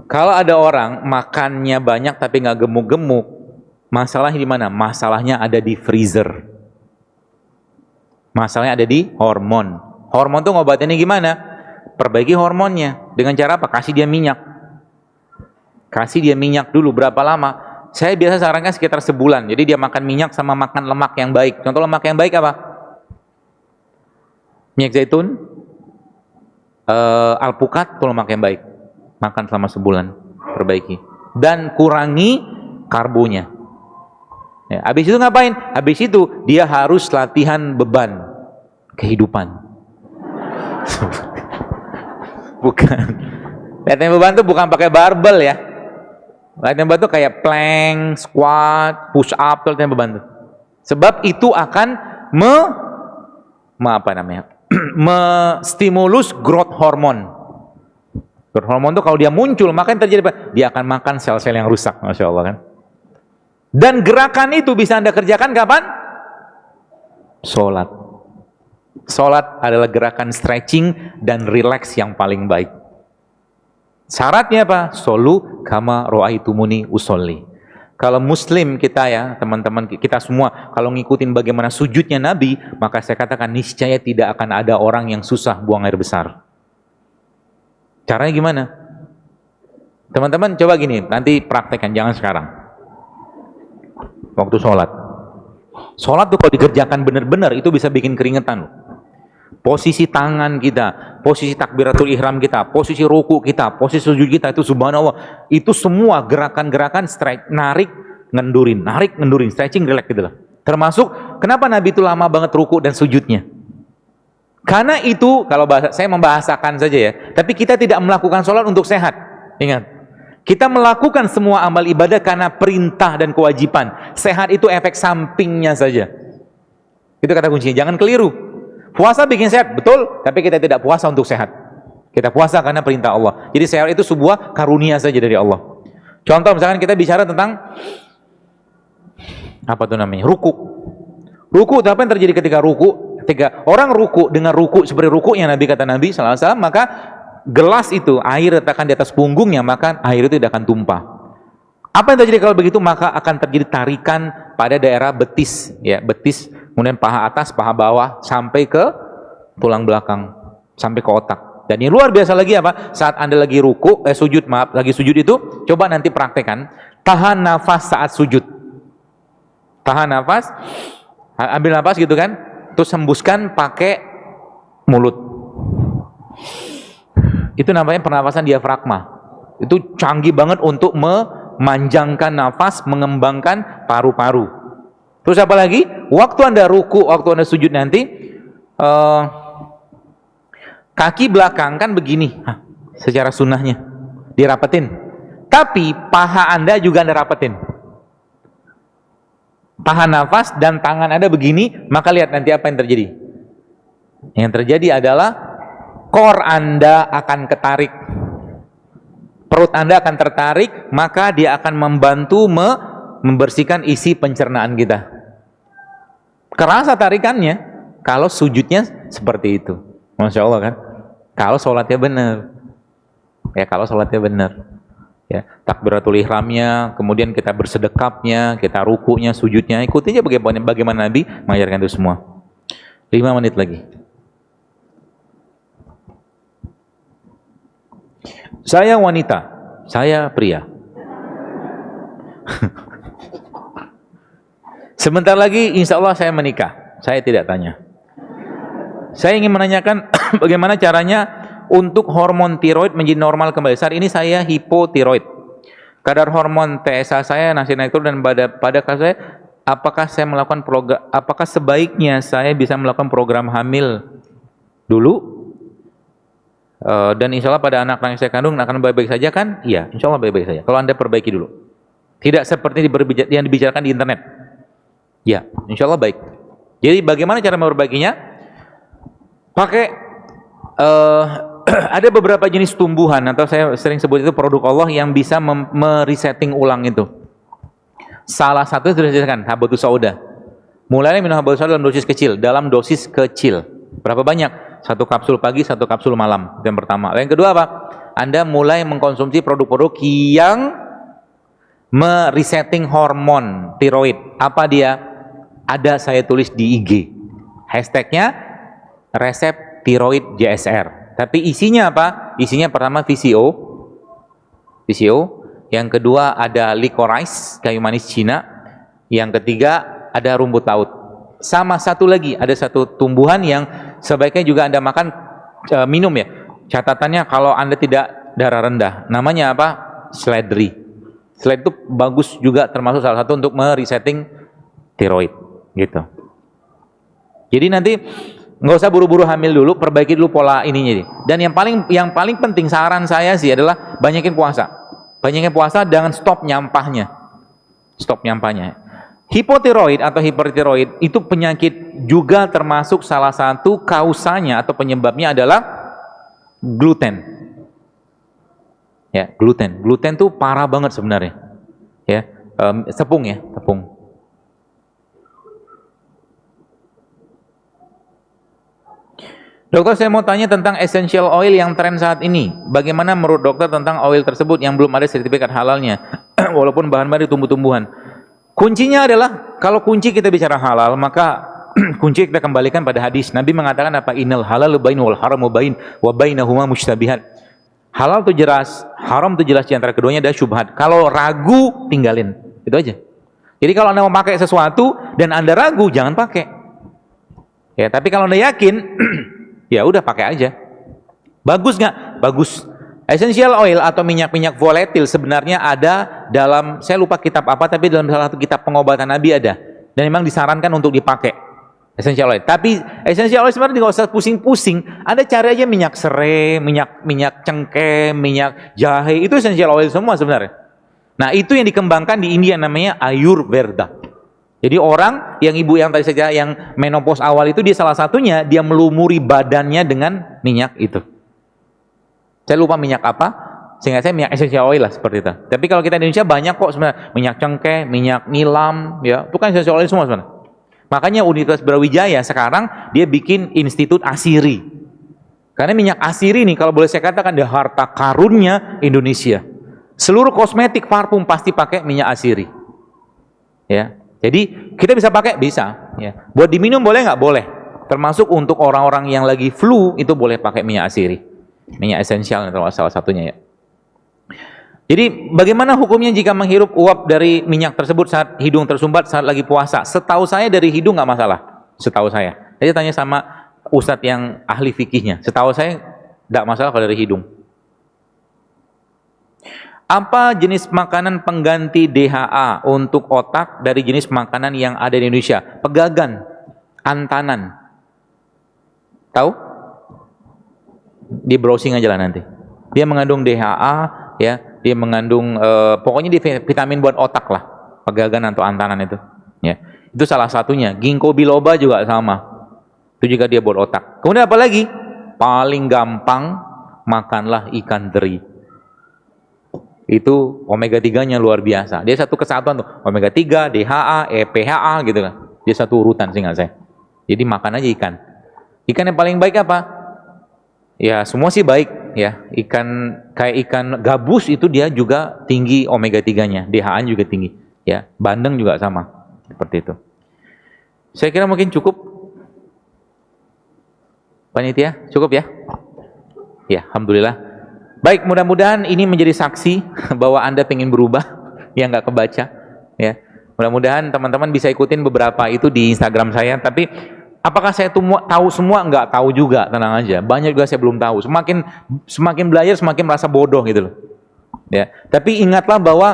S3: Kalau ada orang makannya banyak tapi nggak gemuk-gemuk, masalahnya di mana? Masalahnya ada di freezer. Masalahnya ada di hormon. Hormon tuh ngobatinnya gimana? Perbaiki hormonnya. Dengan cara apa? Kasih dia minyak. Kasih dia minyak dulu. Berapa lama? Saya biasa sarankan sekitar sebulan. Jadi dia makan minyak sama makan lemak yang baik. Contoh lemak yang baik apa? Minyak zaitun, alpukat, itu lemak yang baik. Makan selama sebulan, perbaiki. Dan kurangi karbonya. Ya, habis itu ngapain? Habis itu dia harus latihan beban kehidupan. Bukan. Latihan beban itu bukan pakai barbel ya. Latihan beban itu kayak plank, squat, push up, latihan beban itu. Sebab itu akan stimulus growth hormone. Growth hormone itu kalau dia muncul, maka yang terjadi apa? Dia akan makan sel-sel yang rusak, Masya Allah kan. Dan gerakan itu bisa Anda kerjakan kapan? Sholat. Sholat adalah gerakan stretching dan relax yang paling baik. Syaratnya apa? Solu kama ro'aitumuni usolli. Kalau muslim kita ya, teman-teman kita semua, kalau ngikutin bagaimana sujudnya Nabi, maka saya katakan niscaya tidak akan ada orang yang susah buang air besar. Caranya gimana? Teman-teman coba gini, nanti praktekkan, jangan sekarang. Waktu sholat. Sholat tuh kalau dikerjakan benar-benar, itu bisa bikin keringetan. Posisi tangan kita, posisi takbiratul ihram kita, posisi ruku kita, posisi sujud kita, itu subhanallah. Itu semua gerakan-gerakan narik, ngendurin, stretching, relax gitu lah. Termasuk, kenapa Nabi itu lama banget ruku dan sujudnya? Karena itu, kalau saya membahasakan saja ya, tapi kita tidak melakukan sholat untuk sehat. Ingat, kita melakukan semua amal ibadah karena perintah dan kewajiban. Sehat itu efek sampingnya saja. Itu kata kuncinya, jangan keliru. Puasa bikin sehat, betul, tapi kita tidak puasa untuk sehat. Kita puasa karena perintah Allah. Jadi sehat itu sebuah karunia saja dari Allah. Contoh misalkan kita bicara tentang apa tuh namanya? Ruku. Ruku, apa yang terjadi ketika ruku? Ketika orang ruku dengan ruku seperti rukunya Nabi, kata Nabi sallallahu alaihi wasallam, maka gelas itu, air letakkan di atas punggungnya, maka air itu tidak akan tumpah. Apa yang terjadi kalau begitu? Maka akan terjadi tarikan pada daerah betis, ya, betis, kemudian paha atas, paha bawah, sampai ke tulang belakang, sampai ke otak. Dan yang luar biasa lagi apa? Saat Anda lagi ruku, sujud, maaf, lagi sujud itu, coba nanti praktekkan, tahan nafas saat sujud. Tahan nafas, ambil nafas gitu kan, terus hembuskan pakai mulut. Itu namanya pernapasan diafragma. Itu canggih banget untuk memanjangkan nafas, mengembangkan paru-paru. Terus apa lagi? Waktu Anda ruku, waktu Anda sujud nanti, kaki belakang kan begini, secara sunnahnya dirapetin. Tapi paha Anda juga Anda rapetin. Tahan nafas dan tangan Anda begini, maka lihat nanti apa yang terjadi. Yang terjadi adalah core Anda akan ketarik, perut Anda akan tertarik, maka dia akan membantu membersihkan isi pencernaan kita. Kerasa tarikannya kalau sujudnya seperti itu. Masya Allah kan? Kalau sholatnya benar, ya, kalau sholatnya benar, ya, takbiratul ihramnya, kemudian kita bersedekapnya, kita rukunya, sujudnya, ikuti aja bagaimana Nabi mengajarkan itu semua. 5 menit lagi. Saya wanita, saya pria. Sebentar lagi insya Allah saya menikah. Saya tidak tanya. Saya ingin menanyakan bagaimana caranya untuk hormon tiroid menjadi normal kembali. Saat ini saya hipotiroid. Kadar hormon TSH saya masih naik turun, dan pada kasus saya, apakah sebaiknya saya bisa melakukan program hamil dulu? Dan insya Allah pada anak yang saya kandung akan baik-baik saja kan? Iya, insya Allah baik-baik saja. Kalau Anda perbaiki dulu. Tidak seperti yang dibicarakan di internet. Ya, insya Allah baik. Jadi bagaimana cara memperbaikinya? Pakai ada beberapa jenis tumbuhan, atau saya sering sebut itu produk Allah yang bisa meresetting ulang itu. Salah satu sudah disebutkan habatus sauda. Mulai minum habatus sauda dalam dosis kecil. Berapa banyak? 1 kapsul pagi, 1 kapsul malam. Itu yang pertama. Yang kedua apa? Anda mulai mengkonsumsi produk-produk yang meresetting hormon tiroid. Apa dia? Ada saya tulis di IG. Hashtagnya resep tiroid JSR. Tapi isinya apa? Isinya pertama VCO. Yang kedua ada licorice, kayu manis Cina. Yang ketiga ada rumput laut. Sama satu lagi, ada satu tumbuhan yang sebaiknya juga Anda makan, minum ya. Catatannya kalau Anda tidak darah rendah. Namanya apa? Seledri. Seledri itu bagus juga, termasuk salah satu untuk meresetting tiroid. Gitu. Jadi nanti nggak usah buru-buru hamil dulu, perbaiki dulu pola ininya. Dan yang paling penting saran saya sih adalah banyakin puasa. Banyakin puasa dengan stop nyampahnya. Stop nyampahnya. Hipotiroid atau hipertiroid itu penyakit juga, termasuk salah satu kausanya atau penyebabnya adalah gluten. Ya, gluten. Gluten tuh parah banget sebenarnya. Ya, tepung ya, tepung. Dokter, saya mau tanya tentang essential oil yang tren saat ini. Bagaimana menurut dokter tentang oil tersebut yang belum ada sertifikat halalnya, walaupun bahan-bahan tumbuh-tumbuhan? Kuncinya adalah, kalau kunci kita bicara halal, maka kunci kita kembalikan pada hadis. Nabi mengatakan apa? Innal halalu bain wal haramu bain wa bainahuma mushtabihat. Halal itu jelas, haram itu jelas, di antara keduanya ada syubhat. Kalau ragu, tinggalin. Itu aja. Jadi kalau Anda mau pakai sesuatu dan Anda ragu, jangan pakai. Ya, tapi kalau Anda yakin, ya udah pakai aja. Bagus nggak? Bagus. Essential oil atau minyak-minyak volatil sebenarnya ada dalam, saya lupa kitab apa, tapi dalam salah satu kitab pengobatan Nabi ada. Dan memang disarankan untuk dipakai essential oil. Tapi essential oil sebenarnya nggak usah pusing-pusing. Ada cari aja minyak serai, minyak cengkeh, minyak jahe. Itu essential oil semua sebenarnya. Nah, itu yang dikembangkan di India, namanya Ayurveda. Jadi orang yang ibu yang tadi saja yang menopause awal itu, dia salah satunya dia melumuri badannya dengan minyak itu. Saya lupa minyak apa, Sehingga saya minyak essential oil lah seperti itu. Tapi kalau kita di Indonesia banyak kok sebenarnya minyak cengkeh, minyak nilam, ya itu kan essential oil semua sebenarnya. Makanya Universitas Brawijaya sekarang dia bikin Institut Asiri. Karena minyak asiri ini kalau boleh saya katakan dia harta karunnya Indonesia. Seluruh kosmetik, parfum pasti pakai minyak asiri. Ya, jadi kita bisa pakai, bisa. Ya. Buat diminum boleh nggak? Boleh. Termasuk untuk orang-orang yang lagi flu itu boleh pakai minyak asiri, minyak esensial salah satunya ya. Jadi bagaimana hukumnya jika menghirup uap dari minyak tersebut saat hidung tersumbat saat lagi puasa? Setahu saya dari hidung nggak masalah. Setahu saya. Saya tanya sama ustadz yang ahli fikihnya. Setahu saya nggak masalah kalau dari hidung. Apa jenis makanan pengganti DHA untuk otak dari jenis makanan yang ada di Indonesia? Pegagan, antanan. Tahu? Di browsing aja lah nanti. Dia mengandung DHA, ya. Dia mengandung, pokoknya dia vitamin buat otak lah. Pegagan atau antanan itu. Ya. Itu salah satunya. Ginkgo biloba juga sama. Itu juga dia buat otak. Kemudian apa lagi? Paling gampang, makanlah ikan teri. Itu omega 3-nya luar biasa. Dia satu kesatuan tuh. Omega 3, DHA, EPHA gitu kan. Dia satu urutan seingat saya. Jadi makan aja ikan. Ikan yang paling baik apa? Ya semua sih baik ya. Ikan kayak ikan gabus itu dia juga tinggi omega 3-nya. DHA juga tinggi ya. Bandeng juga sama. Seperti itu. Saya kira mungkin cukup. Panitia, cukup ya? Ya, alhamdulillah. Baik, mudah-mudahan ini menjadi saksi bahwa Anda pengen berubah, yang nggak kebaca. Ya, mudah-mudahan teman-teman bisa ikutin beberapa itu di Instagram saya. Tapi apakah saya tahu semua? Nggak tahu juga, tenang aja. Banyak juga saya belum tahu. Semakin belajar, semakin merasa bodoh gitu loh. Ya, tapi ingatlah bahwa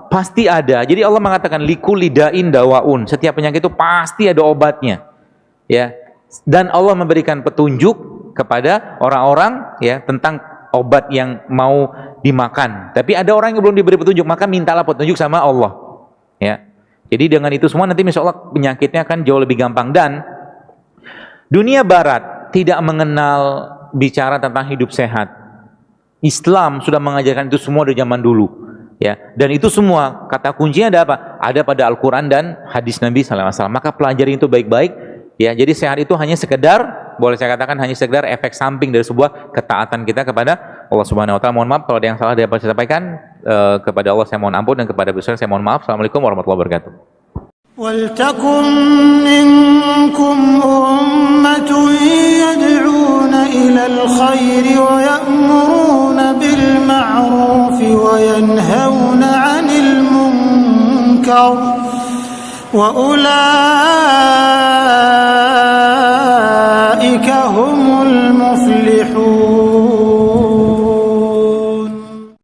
S3: pasti ada. Jadi Allah mengatakan likulli da'in dawaun. Setiap penyakit itu pasti ada obatnya. Ya, dan Allah memberikan petunjuk kepada orang-orang ya tentang obat yang mau dimakan. Tapi ada orang yang belum diberi petunjuk, maka mintalah petunjuk sama Allah. Ya. Jadi dengan itu semua nanti insya Allah penyakitnya akan jauh lebih gampang. Dan dunia barat tidak mengenal bicara tentang hidup sehat. Islam sudah mengajarkan itu semua dari zaman dulu. Ya. Dan itu semua kata kuncinya ada apa? Ada pada Al-Quran dan hadis Nabi SAW. Maka pelajari itu baik-baik. Ya, jadi sehat itu hanya sekedar, boleh saya katakan hanya sekedar efek samping dari sebuah ketaatan kita kepada Allah Subhanahu wa taala. Mohon maaf kalau ada yang salah dapat saya sampaikan, kepada Allah saya mohon ampun dan kepada Rasul saya mohon maaf. Assalamualaikum warahmatullahi wabarakatuh.
S2: ولتكن منكم أمة يدعون إلى الخير ويأمرون بالمعروف وينهون عن المنكر وأولئك